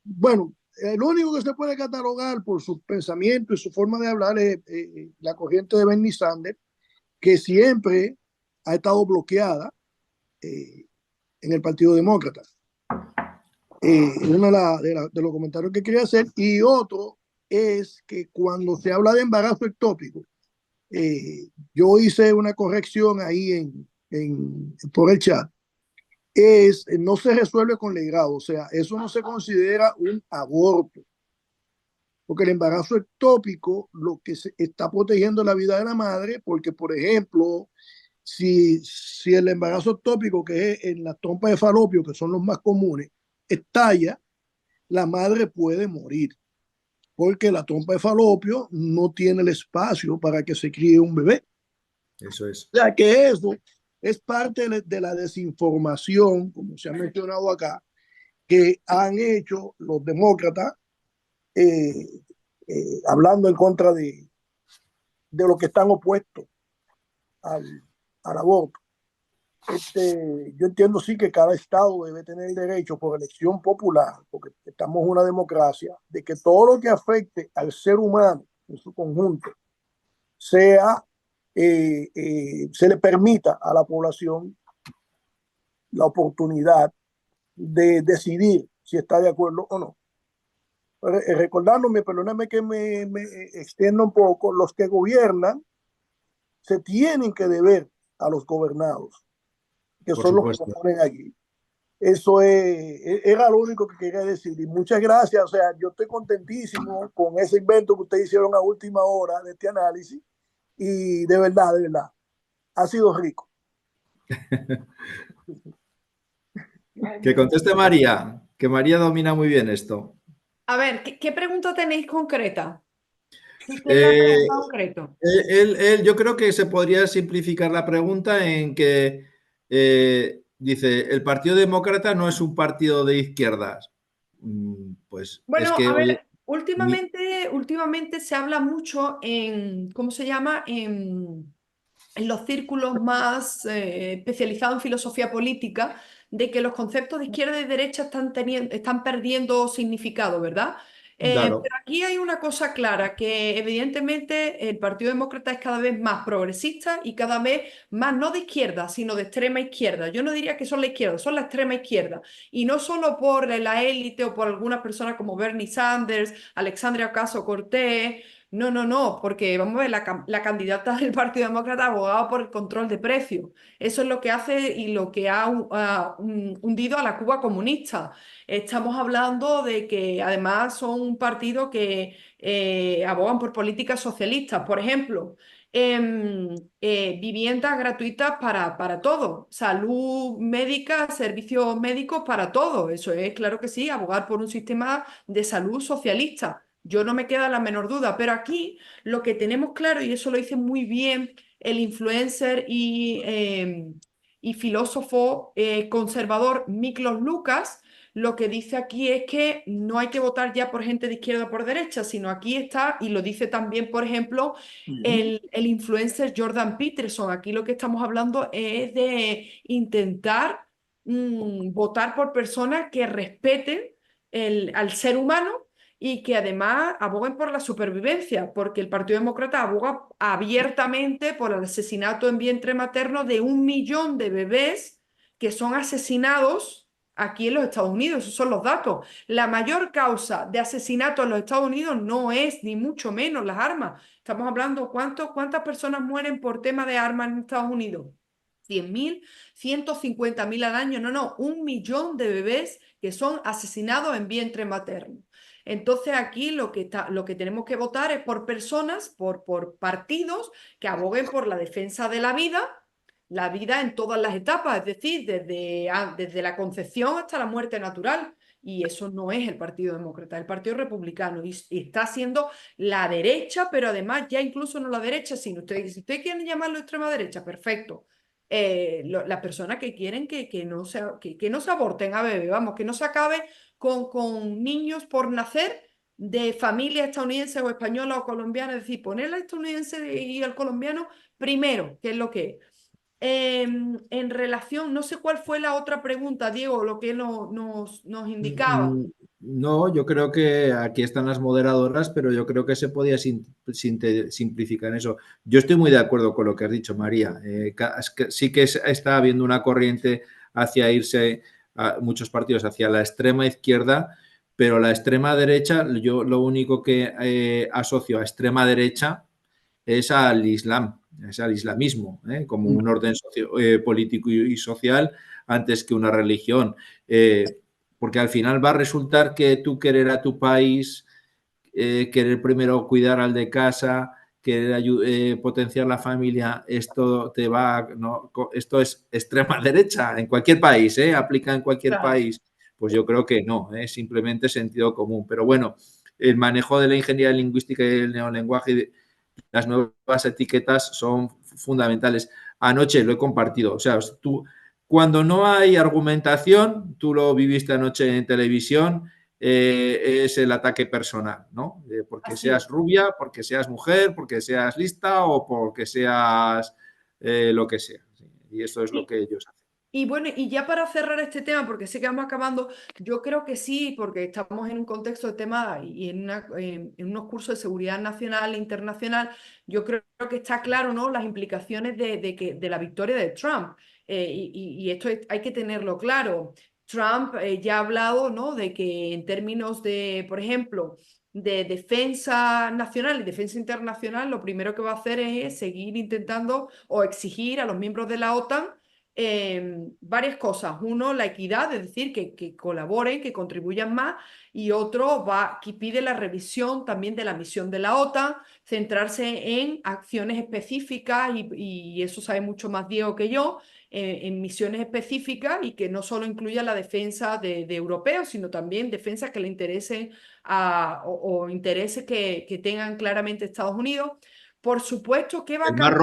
[SPEAKER 9] bueno, el único que se puede catalogar por sus pensamientos y su forma de hablar es la corriente de Bernie Sanders, que siempre ha estado bloqueada en el Partido Demócrata. Uno de los comentarios que quería hacer. Y otro es que cuando se habla de embarazo ectópico, yo hice una corrección ahí por el chat, no se resuelve con legrado, o sea, eso no se considera un aborto, porque el embarazo ectópico lo que está protegiendo la vida de la madre, porque, por ejemplo, si el embarazo ectópico, que es en las trompas de falopio, que son los más comunes, estalla, la madre puede morir, porque la trompa de falopio no tiene el espacio para que se críe un bebé.
[SPEAKER 4] Eso es.
[SPEAKER 9] O sea, que eso es parte de la desinformación, como se ha mencionado acá, que han hecho los demócratas hablando en contra de los que están opuestos al aborto. Yo entiendo sí que cada estado debe tener el derecho por elección popular, porque estamos en una democracia, de que todo lo que afecte al ser humano en su conjunto sea, se le permita a la población la oportunidad de decidir si está de acuerdo o no. Recordándome, perdóname que me extienda un poco, los que gobiernan se tienen que deber a los gobernados, que
[SPEAKER 4] Por
[SPEAKER 9] son los que
[SPEAKER 4] supuesto.
[SPEAKER 9] componen aquí. Eso era lo único que quería decir. Y muchas gracias. O sea, yo estoy contentísimo con ese invento que ustedes hicieron a última hora de este análisis. Y de verdad, ha sido rico.
[SPEAKER 4] Que conteste María, que María domina muy bien esto.
[SPEAKER 8] A ver, ¿qué pregunta tenéis concreta? ¿Qué le ha preguntado concreto?
[SPEAKER 4] Yo creo que se podría simplificar la pregunta en que dice, el Partido Demócrata no es un partido de izquierdas. Pues es
[SPEAKER 8] Bueno,
[SPEAKER 4] que,
[SPEAKER 8] a
[SPEAKER 4] oye,
[SPEAKER 8] ver, últimamente se habla mucho en, ¿cómo se llama? En los círculos más especializados en filosofía política, de que los conceptos de izquierda y derecha están perdiendo significado, ¿verdad?
[SPEAKER 4] claro,
[SPEAKER 8] Pero aquí hay una cosa clara, que evidentemente el Partido Demócrata es cada vez más progresista y cada vez más no de izquierda, sino de extrema izquierda. Yo no diría que son la izquierda, son la extrema izquierda. Y no solo por la élite o por algunas personas como Bernie Sanders, Alexandria Ocasio-Cortez. No, no, no, porque vamos a ver, la candidata del Partido Demócrata abogaba por el control de precios. Eso es lo que hace y lo que ha hundido a la Cuba comunista. Estamos hablando de que además son un partido que abogan por políticas socialistas. Por ejemplo, viviendas gratuitas para todos, salud médica, servicios médicos para todos. Eso es, claro que sí, abogar por un sistema de salud socialista. Yo no me queda la menor duda, pero aquí lo que tenemos claro, y eso lo dice muy bien el influencer y filósofo conservador Miklos Lucas, lo que dice aquí es que no hay que votar ya por gente de izquierda o por derecha, sino aquí está, y lo dice también, por ejemplo, el influencer Jordan Peterson. Aquí lo que estamos hablando es de intentar votar por personas que respeten al ser humano y que además aboguen por la supervivencia, porque el Partido Demócrata aboga abiertamente por el asesinato en vientre materno de 1 millón de bebés que son asesinados aquí en los Estados Unidos. Esos son los datos. La mayor causa de asesinato en los Estados Unidos no es ni mucho menos las armas. Estamos hablando cuántas personas mueren por tema de armas en Estados Unidos. 100.000, 150.000 al año. No, 1 millón de bebés que son asesinados en vientre materno. Entonces aquí lo que tenemos que votar es por personas, por partidos que aboguen por la defensa de la vida en todas las etapas, es decir, desde la concepción hasta la muerte natural. Y eso no es el Partido Demócrata, el Partido Republicano. Y está siendo la derecha, pero además ya incluso no la derecha, sino si ustedes quieren llamarlo extrema derecha, perfecto. Las personas que quieren que no se aborten a bebé, vamos, que no se acabe con niños por nacer de familia estadounidense o española o colombiana, es decir, poner al estadounidense y al colombiano primero, que es lo que es. En relación, no sé cuál fue la otra pregunta, Diego, lo que nos indicaba.
[SPEAKER 4] No, yo creo que aquí están las moderadoras, pero yo creo que se podía simplificar eso. Yo estoy muy de acuerdo con lo que has dicho, María. Sí que está habiendo una corriente hacia irse a muchos partidos hacia la extrema izquierda, pero la extrema derecha, yo lo único que asocio a extrema derecha es al Islam, es al islamismo, como un orden político y social antes que una religión. Porque al final va a resultar que tú querer a tu país, querer primero cuidar al de casa, querer potenciar la familia, esto esto es extrema derecha en cualquier país, aplica en cualquier país. Pues yo creo que no, es simplemente sentido común. Pero bueno, el manejo de la ingeniería lingüística y el neolenguaje, las nuevas etiquetas son fundamentales. Anoche lo he compartido, o sea, cuando no hay argumentación, tú lo viviste anoche en televisión, es el ataque personal, ¿no? Porque seas rubia, porque seas mujer, porque seas lista o porque seas lo que sea. Y eso es lo que ellos hacen.
[SPEAKER 8] Y bueno, y ya para cerrar este tema, porque sé que vamos acabando, yo creo que sí, porque estamos en un contexto de tema y en unos cursos de seguridad nacional e internacional, yo creo que está claro, ¿no? Las implicaciones de la victoria de Trump. Y esto hay que tenerlo claro. Trump ya ha hablado, ¿no? De que en términos de, por ejemplo, de defensa nacional y defensa internacional, lo primero que va a hacer es seguir intentando o exigir a los miembros de la OTAN varias cosas. Uno, la equidad, es decir, que colaboren, que contribuyan más, y otro que pide la revisión también de la misión de la OTAN, centrarse en acciones específicas, y eso sabe mucho más Diego que yo, en misiones específicas y que no solo incluya la defensa de europeos, sino también defensas que le interesen o intereses que tengan claramente Estados Unidos. Por supuesto que va a cambiar.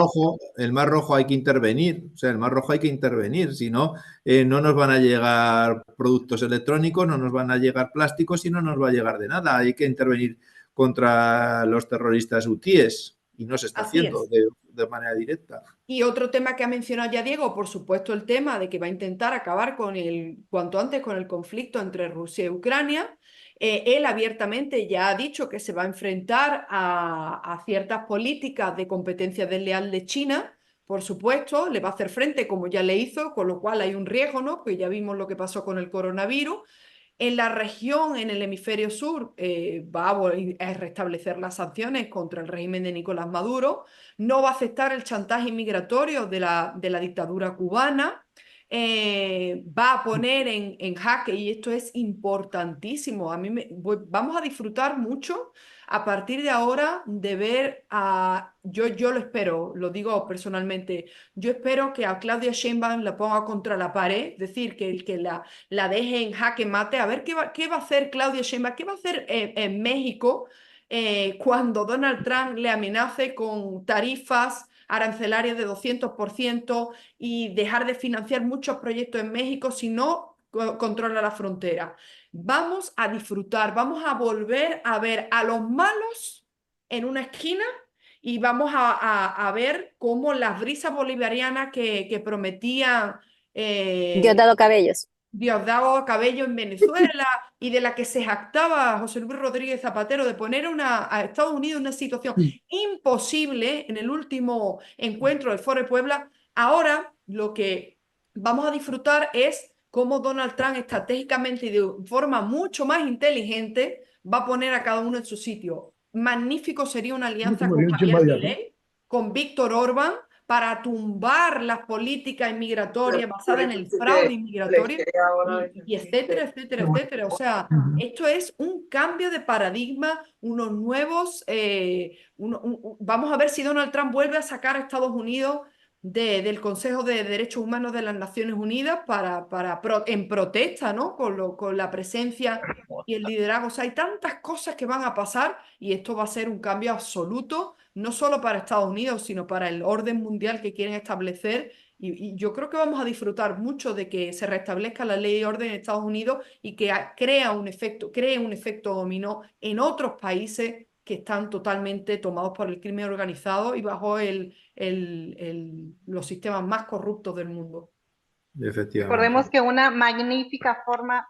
[SPEAKER 4] El Mar Rojo hay que intervenir, o sea, el Mar Rojo hay que intervenir, si no, no nos van a llegar productos electrónicos, no nos van a llegar plásticos y no nos va a llegar de nada. Hay que intervenir contra los terroristas hutíes y no se está
[SPEAKER 8] Así
[SPEAKER 4] haciendo
[SPEAKER 8] es.
[SPEAKER 4] de manera directa.
[SPEAKER 8] Y otro tema que ha mencionado ya Diego, por supuesto, el tema de que va a intentar acabar cuanto antes con el conflicto entre Rusia y Ucrania. Él abiertamente ya ha dicho que se va a enfrentar a ciertas políticas de competencia desleal de China. Por supuesto, le va a hacer frente como ya le hizo, con lo cual hay un riesgo, ¿no? Pues ya vimos lo que pasó con el coronavirus. En la región, en el hemisferio sur, va a restablecer las sanciones contra el régimen de Nicolás Maduro, no va a aceptar el chantaje migratorio de la dictadura cubana, va a poner en jaque, y esto es importantísimo, vamos a disfrutar mucho a partir de ahora de ver yo lo espero, lo digo personalmente, yo espero que a Claudia Sheinbaum la ponga contra la pared, es decir, que la deje en jaque mate, a ver qué va a hacer Claudia Sheinbaum, qué va a hacer en México cuando Donald Trump le amenace con tarifas arancelarias de 200% y dejar de financiar muchos proyectos en México si no controla la frontera. Vamos a disfrutar, vamos a volver a ver a los malos en una esquina y vamos a ver cómo las brisas bolivarianas que prometían
[SPEAKER 6] Diosdado Cabellos.
[SPEAKER 8] Diosdado Cabello en Venezuela y de la que se jactaba José Luis Rodríguez Zapatero de poner a Estados Unidos en una situación imposible en el último encuentro del Foro de Puebla. Ahora lo que vamos a disfrutar es cómo Donald Trump estratégicamente y de forma mucho más inteligente va a poner a cada uno en su sitio. Magnífico sería una alianza con Javier Milei, con Víctor Orbán, para tumbar las políticas inmigratorias basadas en el fraude inmigratorio y etcétera, etcétera, etcétera. O sea, esto es un cambio de paradigma, unos nuevos... vamos a ver si Donald Trump vuelve a sacar a Estados Unidos del Consejo de Derechos Humanos de las Naciones Unidas en protesta, ¿no? Con la presencia y el liderazgo. O sea, hay tantas cosas que van a pasar y esto va a ser un cambio absoluto, no solo para Estados Unidos, sino para el orden mundial que quieren establecer. Y yo creo que vamos a disfrutar mucho de que se restablezca la ley y orden en Estados Unidos y que cree un efecto dominó en otros países que están totalmente tomados por el crimen organizado y bajo los sistemas más corruptos del mundo.
[SPEAKER 4] Efectivamente.
[SPEAKER 5] Recordemos que una magnífica forma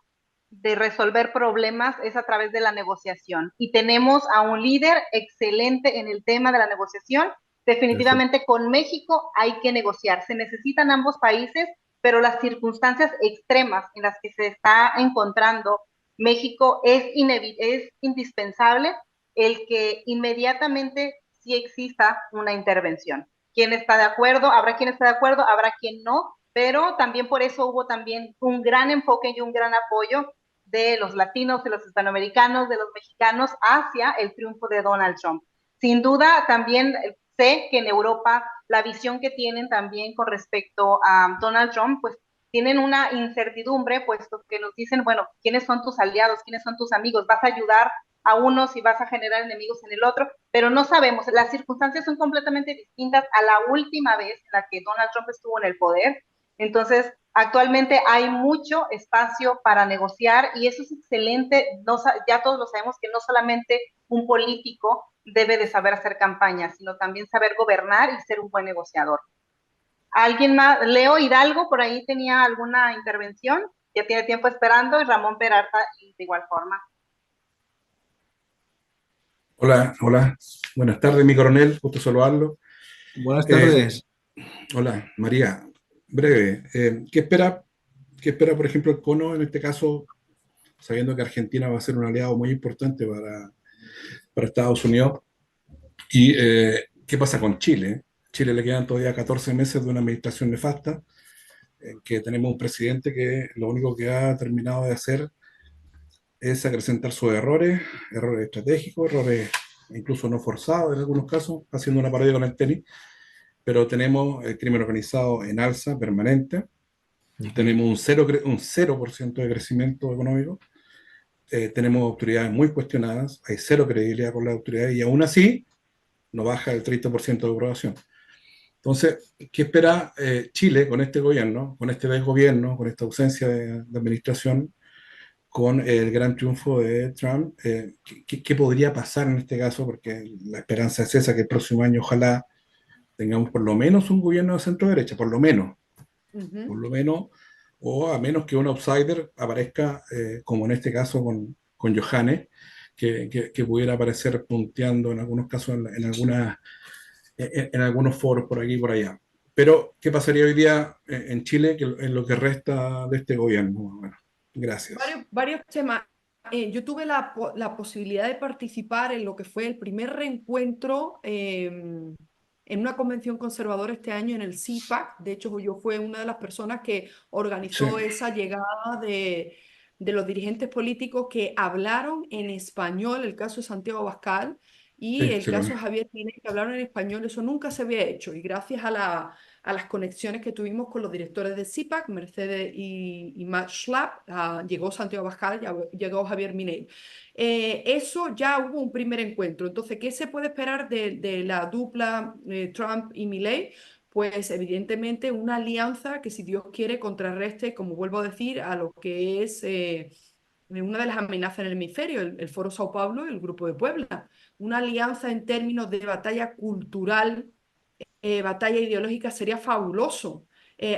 [SPEAKER 5] de resolver problemas es a través de la negociación. Y tenemos a un líder excelente en el tema de la negociación. Definitivamente con México hay que negociar. Se necesitan ambos países, pero las circunstancias extremas en las que se está encontrando México es indispensable el que inmediatamente sí exista una intervención. ¿Quién está de acuerdo? Habrá quien está de acuerdo, habrá quien no, pero también por eso hubo también un gran enfoque y un gran apoyo de los latinos, de los hispanoamericanos, de los mexicanos hacia el triunfo de Donald Trump. Sin duda, también sé que en Europa la visión que tienen también con respecto a Donald Trump, pues tienen una incertidumbre, puesto que nos dicen, bueno, ¿quiénes son tus aliados? ¿Quiénes son tus amigos? ¿Vas a ayudar a unos y vas a generar enemigos en el otro? Pero no sabemos, las circunstancias son completamente distintas a la última vez en la que Donald Trump estuvo en el poder. Entonces, actualmente hay mucho espacio para negociar y eso es excelente. Ya todos lo sabemos que no solamente un político debe de saber hacer campaña, sino también saber gobernar y ser un buen negociador. ¿Alguien más? Leo Hidalgo, por ahí tenía alguna intervención. Ya tiene tiempo esperando. Y Ramón Peralta, de igual forma.
[SPEAKER 10] Hola, hola. Buenas tardes, mi coronel. Gusto saludarlo.
[SPEAKER 4] Buenas tardes.
[SPEAKER 10] Hola, María. Breve. ¿Qué espera, por ejemplo, el cono en este caso, sabiendo que Argentina va a ser un aliado muy importante para Estados Unidos? ¿Y qué pasa con Chile? Chile le quedan todavía 14 meses de una administración nefasta, en que tenemos un presidente que lo único que ha terminado de hacer es acrecentar sus errores, errores estratégicos, errores incluso no forzados en algunos casos, haciendo una parodia con el tenis, pero tenemos el crimen organizado en alza permanente, tenemos un 0% de crecimiento económico, tenemos autoridades muy cuestionadas, hay cero credibilidad con las autoridades y aún así no baja el 30% de aprobación. Entonces, ¿qué espera Chile con este gobierno, con este desgobierno, con esta ausencia de administración, con el gran triunfo de Trump? ¿Qué podría pasar en este caso? Porque la esperanza es esa, que el próximo año ojalá tengamos por lo menos un gobierno de centro derecha, por lo menos, o a menos que un outsider aparezca, como en este caso con Johannes, que pudiera aparecer punteando en algunos casos en algunos foros por aquí y por allá. Pero, ¿qué pasaría hoy día en Chile en lo que resta de este gobierno? Bueno, gracias.
[SPEAKER 8] Varios temas. Yo tuve la posibilidad de participar en lo que fue el primer reencuentro en una convención conservadora este año en el CIPAC. De hecho, yo fui una de las personas que organizó esa llegada de los dirigentes políticos que hablaron en español, el caso de Santiago Abascal y el caso de Javier Milei, que hablaron en español. Eso nunca se había hecho y gracias a las conexiones que tuvimos con los directores de CIPAC, Mercedes y Matt Schlapp, llegó Santiago Abascal, llegó Javier Milei. Eso ya hubo un primer encuentro. Entonces, ¿qué se puede esperar de la dupla Trump y Milei? Pues evidentemente una alianza que, si Dios quiere, contrarreste, como vuelvo a decir, a lo que es una de las amenazas en el hemisferio, el Foro Sao Paulo y el Grupo de Puebla. Una alianza en términos de batalla cultural, batalla ideológica, sería fabuloso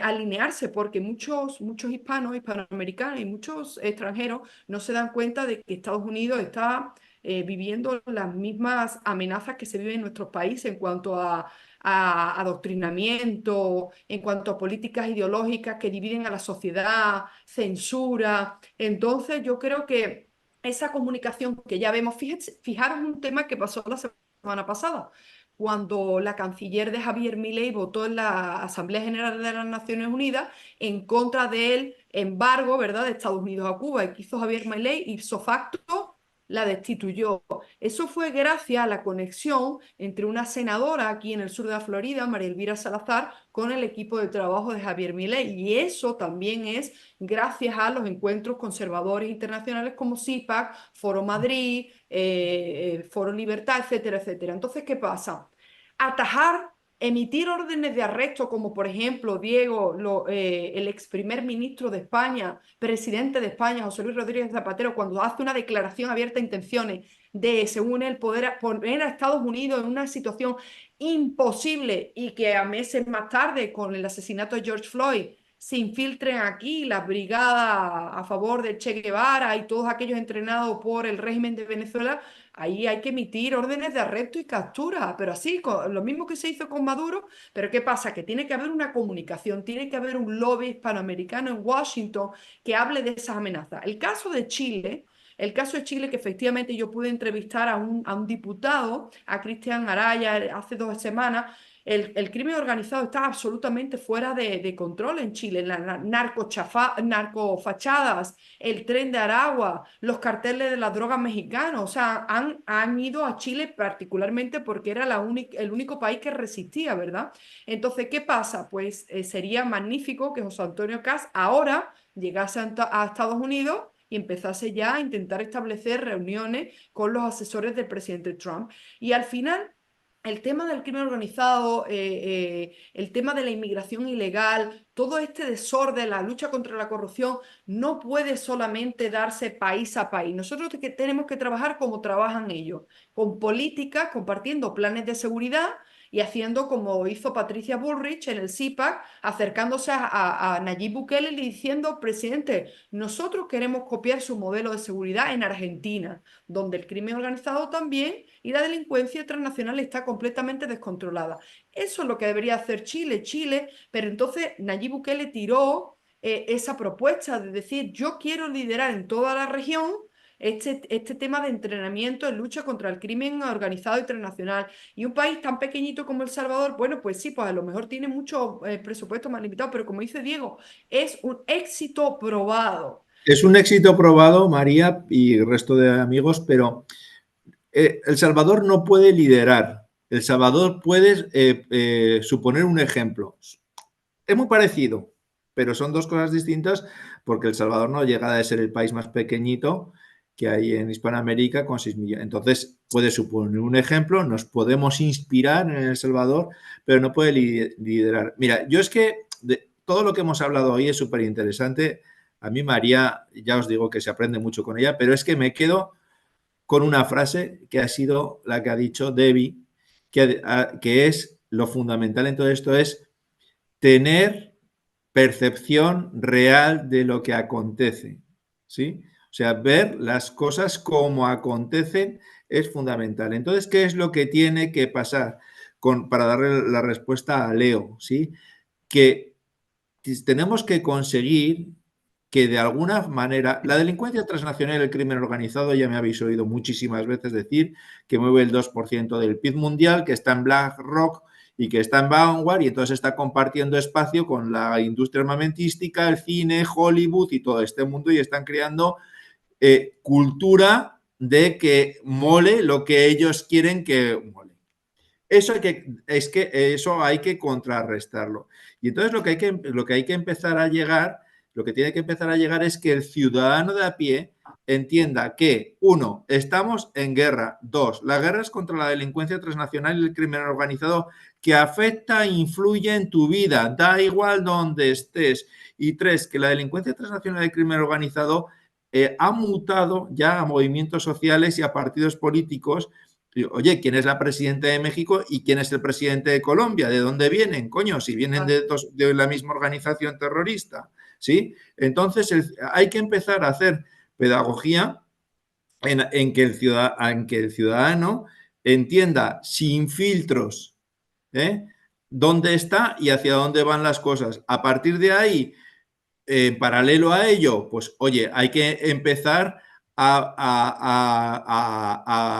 [SPEAKER 8] alinearse, porque muchos hispanos, hispanoamericanos y muchos extranjeros no se dan cuenta de que Estados Unidos está viviendo las mismas amenazas que se viven en nuestros países en cuanto a adoctrinamiento, en cuanto a políticas ideológicas que dividen a la sociedad, censura. Entonces yo creo que esa comunicación que ya vemos, fijaros un tema que pasó la semana pasada, cuando la canciller de Javier Milei votó en la Asamblea General de las Naciones Unidas en contra del embargo, ¿verdad?, de Estados Unidos a Cuba, y que hizo Javier Milei, ipso facto la destituyó. Eso fue gracias a la conexión entre una senadora aquí en el sur de la Florida, María Elvira Salazar, con el equipo de trabajo de Javier Milei, y eso también es gracias a los encuentros conservadores internacionales como CIPAC, Foro Madrid, Foro Libertad, etcétera, etcétera. Entonces, ¿qué pasa? Atajar, emitir órdenes de arresto, como por ejemplo, Diego, el ex primer ministro de España, presidente de España, José Luis Rodríguez Zapatero, cuando hace una declaración abierta de intenciones de, según él, poner a Estados Unidos en una situación imposible, y que a meses más tarde, con el asesinato de George Floyd, se infiltren aquí las brigadas a favor de Che Guevara y todos aquellos entrenados por el régimen de Venezuela. Ahí hay que emitir órdenes de arresto y captura, pero así, lo mismo que se hizo con Maduro. Pero ¿qué pasa? Que tiene que haber una comunicación, tiene que haber un lobby hispanoamericano en Washington que hable de esas amenazas. El caso de Chile, que efectivamente yo pude entrevistar a un diputado, a Cristian Araya, hace 2 semanas. El crimen organizado está absolutamente fuera de control en Chile. Las narcofachadas, el Tren de Aragua, los carteles de las drogas mexicanos, o sea, han ido a Chile particularmente porque era el único país que resistía, ¿verdad? Entonces, ¿qué pasa? Pues sería magnífico que José Antonio Kast ahora llegase a Estados Unidos y empezase ya a intentar establecer reuniones con los asesores del presidente Trump. Y al final, el tema del crimen organizado, el tema de la inmigración ilegal, todo este desorden, la lucha contra la corrupción, no puede solamente darse país a país. Nosotros tenemos que trabajar como trabajan ellos, con políticas, compartiendo planes de seguridad, y haciendo como hizo Patricia Bullrich en el CIPAC, acercándose a Nayib Bukele y diciendo, presidente, nosotros queremos copiar su modelo de seguridad en Argentina, donde el crimen organizado también y la delincuencia transnacional está completamente descontrolada. Eso es lo que debería hacer Chile, pero entonces Nayib Bukele tiró esa propuesta de decir, yo quiero liderar en toda la región este tema de entrenamiento en lucha contra el crimen organizado y transnacional. Y un país tan pequeñito como El Salvador, bueno, pues sí, pues a lo mejor tiene mucho presupuesto más limitado, pero como dice Diego, es un éxito probado.
[SPEAKER 4] Es un éxito probado, María y el resto de amigos, pero El Salvador no puede liderar. El Salvador puede suponer un ejemplo. Es muy parecido, pero son dos cosas distintas porque El Salvador no llega a ser el país más pequeñito que hay en Hispanoamérica con 6 millones. Entonces, puede suponer un ejemplo, nos podemos inspirar en El Salvador, pero no puede liderar. Mira, yo es que de todo lo que hemos hablado hoy es súper interesante. A mí, María, ya os digo que se aprende mucho con ella, pero es que me quedo con una frase que ha sido la que ha dicho Debbie, que es lo fundamental en todo esto, es tener percepción real de lo que acontece, ¿sí? O sea, ver las cosas como acontecen es fundamental. Entonces, ¿qué es lo que tiene que pasar? Para darle la respuesta a Leo, ¿sí? Que tenemos que conseguir que de alguna manera la delincuencia transnacional y el crimen organizado, ya me habéis oído muchísimas veces decir que mueve el 2% del PIB mundial, que está en BlackRock y que está en Vanguard y entonces está compartiendo espacio con la industria armamentística, el cine, Hollywood y todo este mundo y están creando cultura de que mole lo que ellos quieren que mole. Eso hay que contrarrestarlo. Y entonces lo que hay que empezar a llegar, lo que tiene que empezar a llegar es que el ciudadano de a pie entienda que, 1, estamos en guerra. 2, la guerra es contra la delincuencia transnacional y el crimen organizado que afecta e influye en tu vida, da igual donde estés. Y 3, que la delincuencia transnacional y el crimen organizado ha mutado ya a movimientos sociales y a partidos políticos. Oye, ¿quién es la presidenta de México y quién es el presidente de Colombia? ¿De dónde vienen? Coño, si vienen de la misma organización terrorista, ¿sí? Entonces hay que empezar a hacer pedagogía en que el ciudadano entienda sin filtros dónde está y hacia dónde van las cosas. A partir de ahí, en paralelo a ello, pues oye, hay que empezar a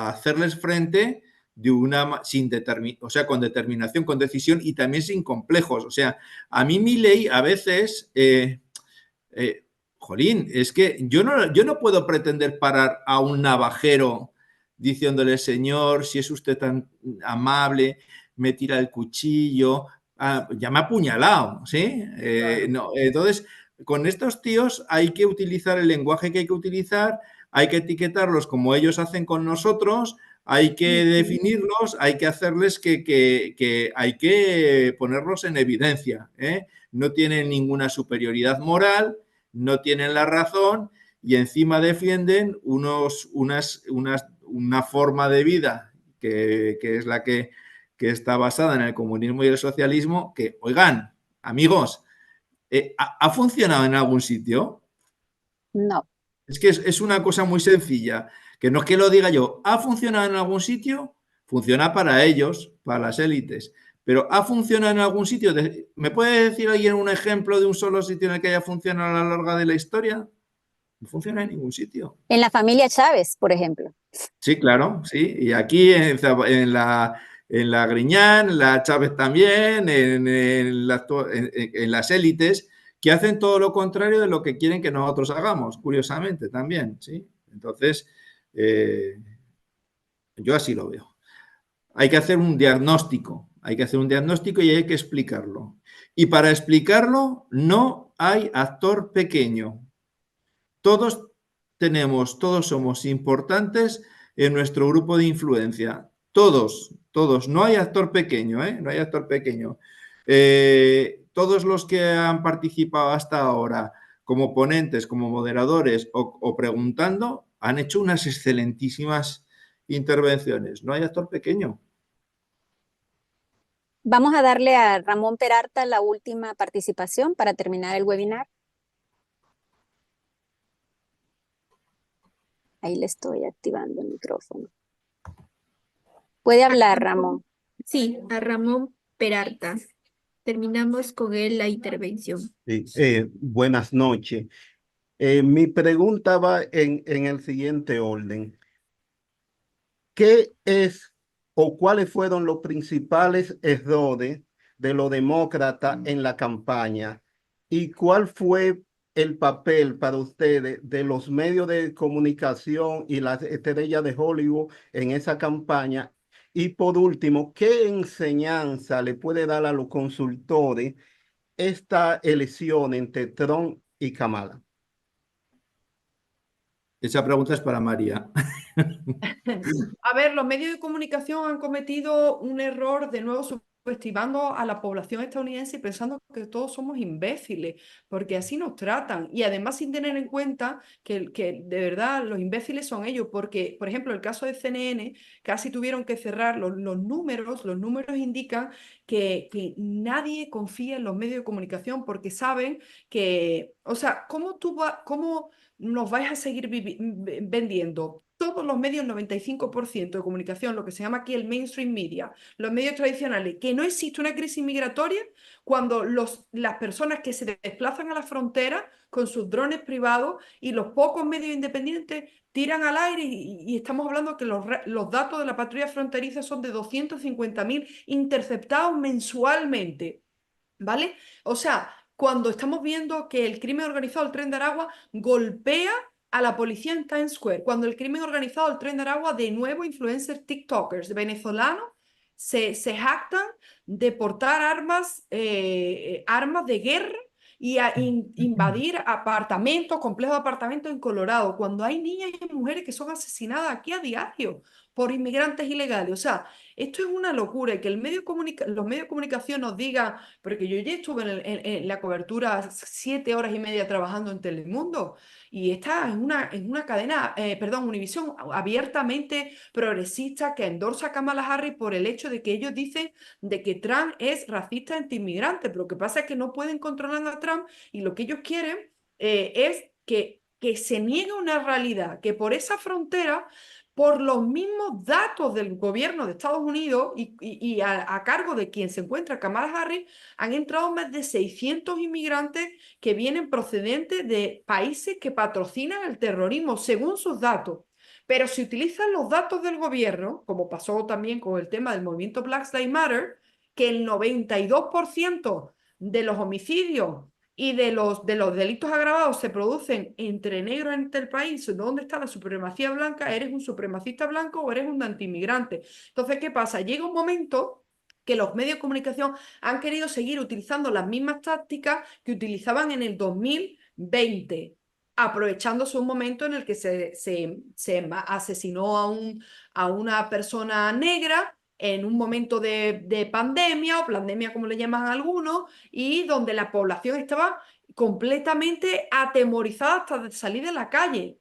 [SPEAKER 4] hacerles frente con determinación, con decisión y también sin complejos. O sea, a mí Milei a veces, jolín, es que yo no puedo pretender parar a un navajero diciéndole, señor, si es usted tan amable, me tira el cuchillo, ya me ha apuñalado, ¿sí? No, entonces, con estos tíos hay que utilizar el lenguaje que hay que utilizar, hay que etiquetarlos como ellos hacen con nosotros, hay que definirlos, hay que hacerles que hay que ponerlos en evidencia. No tienen ninguna superioridad moral, no tienen la razón y encima defienden una forma de vida que es la que está basada en el comunismo y el socialismo, que, oigan, amigos, ¿ha funcionado en algún sitio?
[SPEAKER 6] No.
[SPEAKER 4] Es que es una cosa muy sencilla, que no es que lo diga yo, ¿ha funcionado en algún sitio? Funciona para ellos, para las élites, pero ¿ha funcionado en algún sitio? ¿Me puede decir alguien un ejemplo de un solo sitio en el que haya funcionado a lo largo de la historia? No funciona en ningún sitio.
[SPEAKER 6] En la familia Chávez, por ejemplo.
[SPEAKER 4] Sí, claro, sí. Y aquí en la Griñán, la Chávez también, en las élites, que hacen todo lo contrario de lo que quieren que nosotros hagamos, curiosamente también, ¿sí? Entonces, yo así lo veo. Hay que hacer un diagnóstico, y hay que explicarlo. Y para explicarlo no hay actor pequeño. Todos somos importantes en nuestro grupo de influencia. Todos. No hay actor pequeño, no hay actor pequeño. Todos los que han participado hasta ahora como ponentes, como moderadores o preguntando, han hecho unas excelentísimas intervenciones. No hay actor pequeño.
[SPEAKER 6] Vamos a darle a Ramón Peralta la última participación para terminar el webinar. Ahí le estoy activando el micrófono. Puede hablar, Ramón.
[SPEAKER 2] Sí, a Ramón Peralta. Terminamos con él la intervención.
[SPEAKER 11] Sí, buenas noches. Mi pregunta va en el siguiente orden. ¿Qué es o cuáles fueron los principales errores de los demócratas en la campaña? ¿Y cuál fue el papel para ustedes de los medios de comunicación y las estrellas de Hollywood en esa campaña? Y por último, ¿qué enseñanza le puede dar a los consultores esta elección entre Trump y Kamala?
[SPEAKER 4] Esa pregunta es para María.
[SPEAKER 8] A ver, los medios de comunicación han cometido un error de nuevo subestimando a la población estadounidense y pensando que todos somos imbéciles, porque así nos tratan. Y además sin tener en cuenta que de verdad los imbéciles son ellos, porque, por ejemplo, el caso de CNN, casi tuvieron que cerrar los números indican que nadie confía en los medios de comunicación porque saben que, o sea, ¿cómo nos vais a seguir vendiendo? Todos los medios, 95% de comunicación, lo que se llama aquí el mainstream media, los medios tradicionales, que no existe una crisis migratoria cuando las personas que se desplazan a la frontera con sus drones privados y los pocos medios independientes tiran al aire y estamos hablando que los datos de la patrulla fronteriza son de 250.000 interceptados mensualmente, ¿vale? O sea, cuando estamos viendo que el crimen organizado, el Tren de Aragua, golpea a la policía en Times Square, cuando el crimen organizado, el Tren de Aragua, de nuevo influencers tiktokers venezolanos se jactan de portar armas de guerra y a invadir apartamentos, complejos de apartamentos en Colorado, cuando hay niñas y mujeres que son asesinadas aquí a diario por inmigrantes ilegales. O sea, esto es una locura y que los medios de comunicación nos digan, porque yo ya estuve en la cobertura 7 horas y media trabajando en Telemundo y está en una cadena, Univisión, abiertamente progresista que endorsa a Kamala Harris por el hecho de que ellos dicen de que Trump es racista antiinmigrante, pero lo que pasa es que no pueden controlar a Trump y lo que ellos quieren es que se niegue una realidad, que por esa frontera, por los mismos datos del gobierno de Estados Unidos y a cargo de quien se encuentra Kamala Harris, han entrado más de 600 inmigrantes que vienen procedentes de países que patrocinan el terrorismo, según sus datos. Pero si utilizan los datos del gobierno, como pasó también con el tema del movimiento Black Lives Matter, que el 92% de los homicidios y de los delitos agravados se producen entre negros en el país, ¿dónde está la supremacía blanca? ¿Eres un supremacista blanco o eres un antiinmigrante? Entonces, ¿qué pasa? Llega un momento que los medios de comunicación han querido seguir utilizando las mismas tácticas que utilizaban en el 2020, aprovechándose un momento en el que se asesinó a una persona negra en un momento de pandemia o pandemia como le llaman algunos, y donde la población estaba completamente atemorizada hasta de salir de la calle.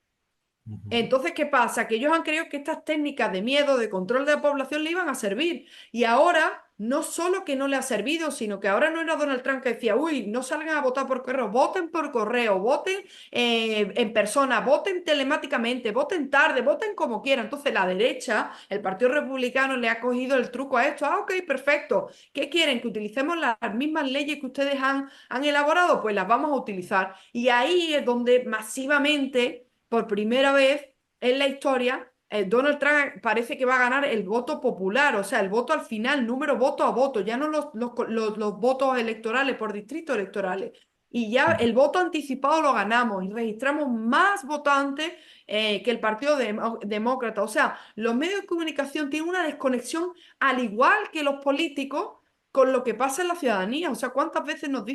[SPEAKER 8] Entonces, ¿qué pasa? Que ellos han creído que estas técnicas de miedo, de control de la población le iban a servir. Y ahora, no solo que no le ha servido, sino que ahora no era Donald Trump que decía, uy, no salgan a votar por correo, voten por correo, voten en persona, voten telemáticamente, voten tarde, voten como quieran. Entonces, la derecha, el Partido Republicano, le ha cogido el truco a esto. Ah, ok, perfecto. ¿Qué quieren? ¿Que utilicemos las mismas leyes que ustedes han elaborado? Pues las vamos a utilizar. Y ahí es donde masivamente, por primera vez en la historia, Donald Trump parece que va a ganar el voto popular, o sea, el voto al final, número voto a voto, ya no los votos electorales por distritos electorales. Y ya el voto anticipado lo ganamos y registramos más votantes que el Partido Demócrata. O sea, los medios de comunicación tienen una desconexión, al igual que los políticos, con lo que pasa en la ciudadanía. O sea, ¿cuántas veces nos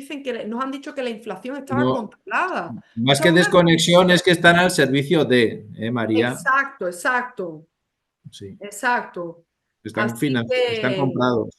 [SPEAKER 8] han dicho que la inflación estaba controlada?
[SPEAKER 4] Más
[SPEAKER 8] O sea,
[SPEAKER 4] que desconexión es que están al servicio de, María.
[SPEAKER 8] Exacto.
[SPEAKER 4] Sí.
[SPEAKER 8] Exacto.
[SPEAKER 4] Están comprados.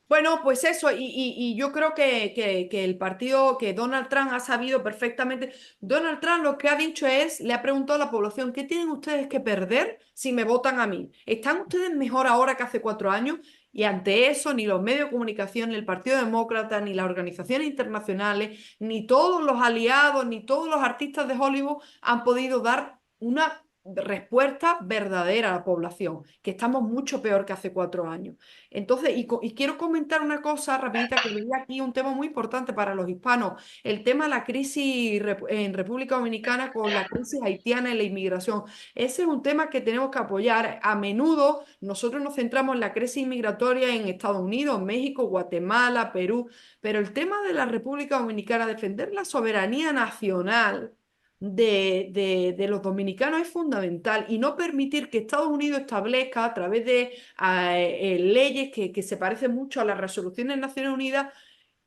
[SPEAKER 8] Bueno, pues eso, y yo creo que el partido, que Donald Trump ha sabido perfectamente. Donald Trump lo que ha dicho le ha preguntado a la población, ¿qué tienen ustedes que perder si me votan a mí? ¿Están ustedes mejor ahora que hace 4 años? Y ante eso, ni los medios de comunicación, ni el Partido Demócrata, ni las organizaciones internacionales, ni todos los aliados, ni todos los artistas de Hollywood han podido dar una respuesta verdadera a la población, que estamos mucho peor que hace 4 años. Entonces, y quiero comentar una cosa rapidita, que veía aquí un tema muy importante para los hispanos, el tema de la crisis en República Dominicana con la crisis haitiana y la inmigración. Ese es un tema que tenemos que apoyar. A menudo nosotros nos centramos en la crisis migratoria en Estados Unidos, México, Guatemala, Perú, pero el tema de la República Dominicana, defender la soberanía nacional de los dominicanos es fundamental, y no permitir que Estados Unidos establezca a través de leyes que se parecen mucho a las resoluciones de Naciones Unidas,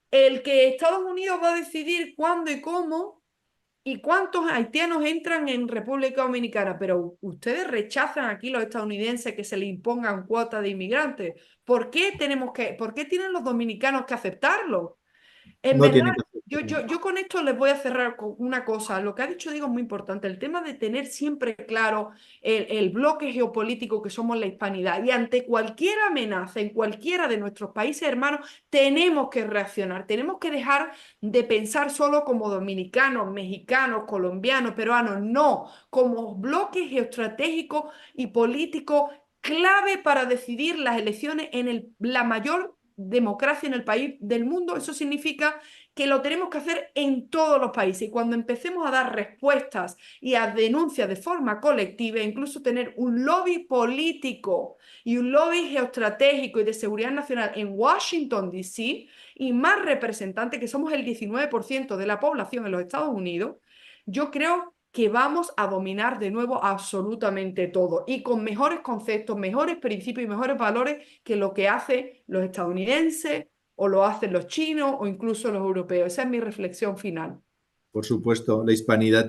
[SPEAKER 8] el que Estados Unidos va a decidir cuándo y cómo y cuántos haitianos entran en República Dominicana. Pero ustedes rechazan aquí, los estadounidenses, que se les impongan cuotas de inmigrantes. ¿Por qué tienen los dominicanos que aceptarlo? En
[SPEAKER 4] No
[SPEAKER 8] verdad,
[SPEAKER 4] tiene que
[SPEAKER 8] yo con esto les voy a cerrar con una cosa. Lo que ha dicho Diego es muy importante. El tema de tener siempre claro el bloque geopolítico que somos la hispanidad. Y ante cualquier amenaza en cualquiera de nuestros países hermanos, tenemos que reaccionar. Tenemos que dejar de pensar solo como dominicanos, mexicanos, colombianos, peruanos. No, como bloque geoestratégico y político clave para decidir las elecciones en la mayor democracia en el país del mundo. Eso significa que lo tenemos que hacer en todos los países, y cuando empecemos a dar respuestas y a denuncias de forma colectiva, incluso tener un lobby político y un lobby geoestratégico y de seguridad nacional en Washington, D.C., y más representantes, que somos el 19% de la población en los Estados Unidos, yo creo que vamos a dominar de nuevo absolutamente todo, y con mejores conceptos, mejores principios y mejores valores que lo que hacen los estadounidenses o lo hacen los chinos o incluso los europeos. Esa es mi reflexión final.
[SPEAKER 4] Por supuesto, la hispanidad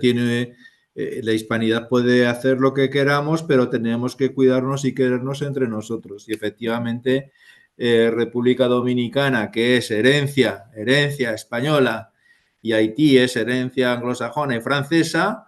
[SPEAKER 4] la hispanidad puede hacer lo que queramos, pero tenemos que cuidarnos y querernos entre nosotros. Y efectivamente, República Dominicana, que es herencia española, y Haití es herencia anglosajona y francesa,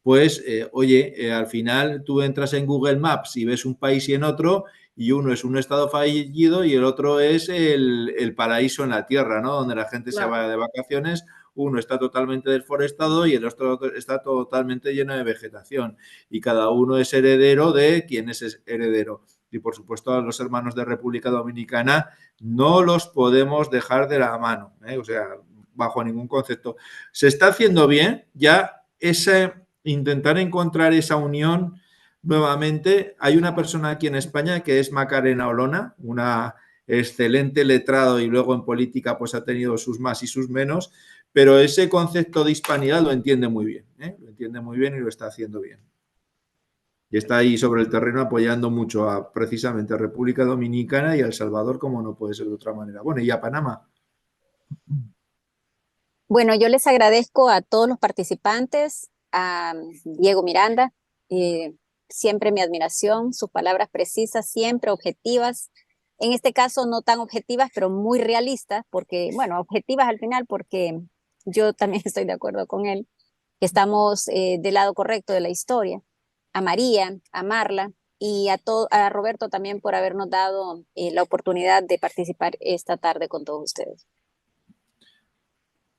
[SPEAKER 4] pues, oye, al final tú entras en Google Maps y ves un país y en otro, y uno es un estado fallido y el otro es el paraíso en la tierra, ¿no? Donde la gente se va de vacaciones. Uno está totalmente desforestado y el otro está totalmente lleno de vegetación. Y cada uno es heredero de quien es heredero. Y, por supuesto, a los hermanos de República Dominicana no los podemos dejar de la mano, ¿eh? O sea, bajo ningún concepto. Se está haciendo bien ya intentar encontrar esa unión nuevamente. Hay una persona aquí en España que es Macarena Olona, una excelente letrado, y luego en política pues ha tenido sus más y sus menos, pero ese concepto de hispanidad lo entiende muy bien, ¿eh? Lo entiende muy bien y lo está haciendo bien. Y está ahí sobre el terreno apoyando mucho precisamente a República Dominicana y a El Salvador, como no puede ser de otra manera. Bueno, y a Panamá.
[SPEAKER 6] Bueno, yo les agradezco a todos los participantes, a Diego Miranda, siempre mi admiración, sus palabras precisas, siempre objetivas. En este caso no tan objetivas, pero muy realistas, porque, bueno, objetivas al final, porque yo también estoy de acuerdo con él, que estamos del lado correcto de la historia. A María, a Marla y a Roberto también por habernos dado la oportunidad de participar esta tarde con todos ustedes.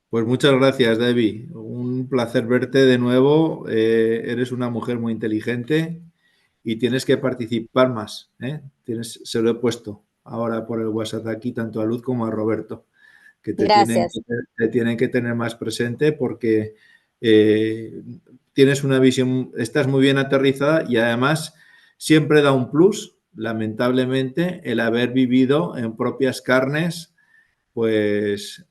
[SPEAKER 4] Pues muchas gracias, Debbie. Un placer verte de nuevo. Eres una mujer muy inteligente y tienes que participar más, ¿eh? Se lo he puesto ahora por el WhatsApp aquí tanto a Luz como a Roberto, que te tienen que tener más presente, porque tienes una visión, estás muy bien aterrizada, y además siempre da un plus, lamentablemente, el haber vivido en propias carnes pues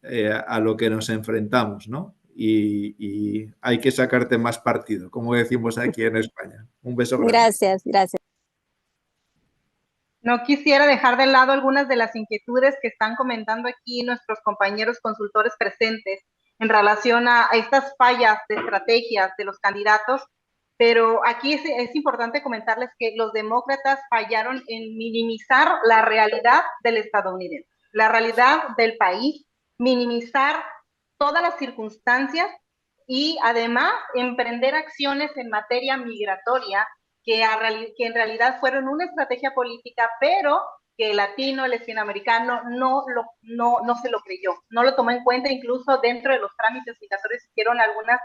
[SPEAKER 4] a lo que nos enfrentamos, ¿no? Y hay que sacarte más partido, como decimos aquí en España. Un beso grande.
[SPEAKER 6] Gracias, gracias.
[SPEAKER 5] No quisiera dejar de lado algunas de las inquietudes que están comentando aquí nuestros compañeros consultores presentes en relación a estas fallas de estrategias de los candidatos, pero aquí es importante comentarles que los demócratas fallaron en minimizar la realidad del estadounidense, la realidad del país, minimizar todas las circunstancias y además emprender acciones en materia migratoria que en realidad fueron una estrategia política, pero que el latino, el latinoamericano no se lo creyó, no lo tomó en cuenta. Incluso dentro de los trámites migratorios hicieron algunas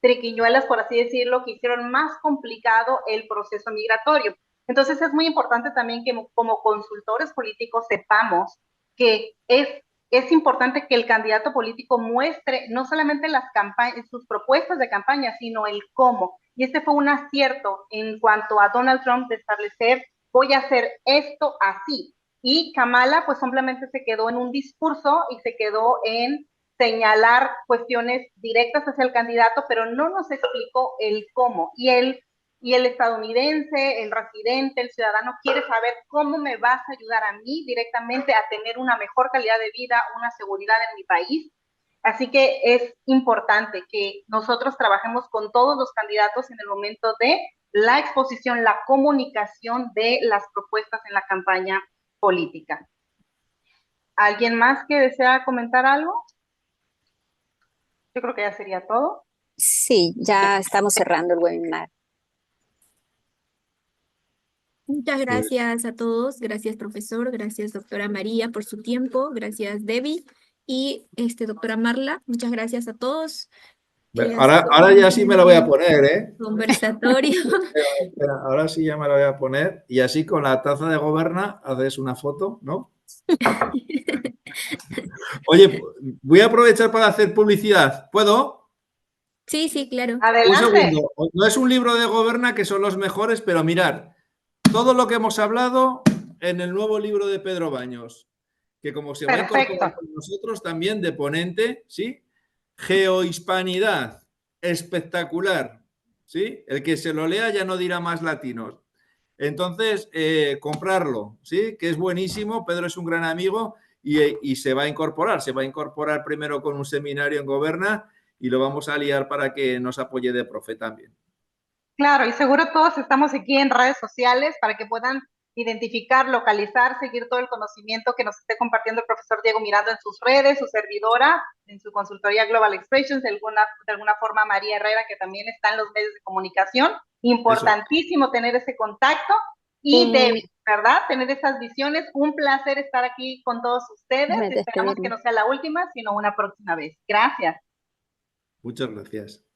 [SPEAKER 5] triquiñuelas, por así decirlo, que hicieron más complicado el proceso migratorio. Entonces es muy importante también que como consultores políticos sepamos que es importante que el candidato político muestre no solamente las campañas, sus propuestas de campaña, sino el cómo. Y este fue un acierto en cuanto a Donald Trump de establecer, voy a hacer esto así. Y Kamala pues simplemente se quedó en un discurso y se quedó en señalar cuestiones directas hacia el candidato, pero no nos explicó el cómo. Y el estadounidense, el residente, el ciudadano quiere saber cómo me vas a ayudar a mí directamente a tener una mejor calidad de vida, una seguridad en mi país. Así que es importante que nosotros trabajemos con todos los candidatos en el momento de la exposición, la comunicación de las propuestas en la campaña política. ¿Alguien más que desea comentar algo? Yo creo que ya sería todo.
[SPEAKER 6] Sí, ya estamos cerrando el webinar.
[SPEAKER 2] Muchas gracias a todos, gracias profesor, gracias doctora María por su tiempo, gracias Debbie y doctora Marla, muchas gracias a todos.
[SPEAKER 4] Ahora ya sí me la voy a poner, ¿eh?
[SPEAKER 2] Conversatorio.
[SPEAKER 4] Espera, ahora sí ya me la voy a poner y así con la taza de Goberna haces una foto, ¿no? Oye, voy a aprovechar para hacer publicidad. ¿Puedo?
[SPEAKER 2] Sí, sí, claro.
[SPEAKER 5] Adelante.
[SPEAKER 4] Un segundo. No es un libro de Goberna que son los mejores, pero mirad, todo lo que hemos hablado en el nuevo libro de Pedro Baños, que como se va a incorporar con nosotros también de ponente, ¿sí? Geohispanidad, espectacular, ¿sí? El que se lo lea ya no dirá más latinos. Entonces, comprarlo, ¿sí? Que es buenísimo, Pedro es un gran amigo y se va a incorporar primero con un seminario en Goberna y lo vamos a liar para que nos apoye de profe también.
[SPEAKER 5] Claro, y seguro todos estamos aquí en redes sociales para que puedan identificar, localizar, seguir todo el conocimiento que nos esté compartiendo el profesor Diego Miranda en sus redes, su servidora, en su consultoría Global Expressions, de alguna forma María Herrera, que también está en los medios de comunicación. Importantísimo tener ese contacto. Y Debbie, ¿verdad? Tener esas visiones. Un placer estar aquí con todos ustedes. Esperamos que no sea la última, sino una próxima vez. Gracias.
[SPEAKER 4] Muchas gracias.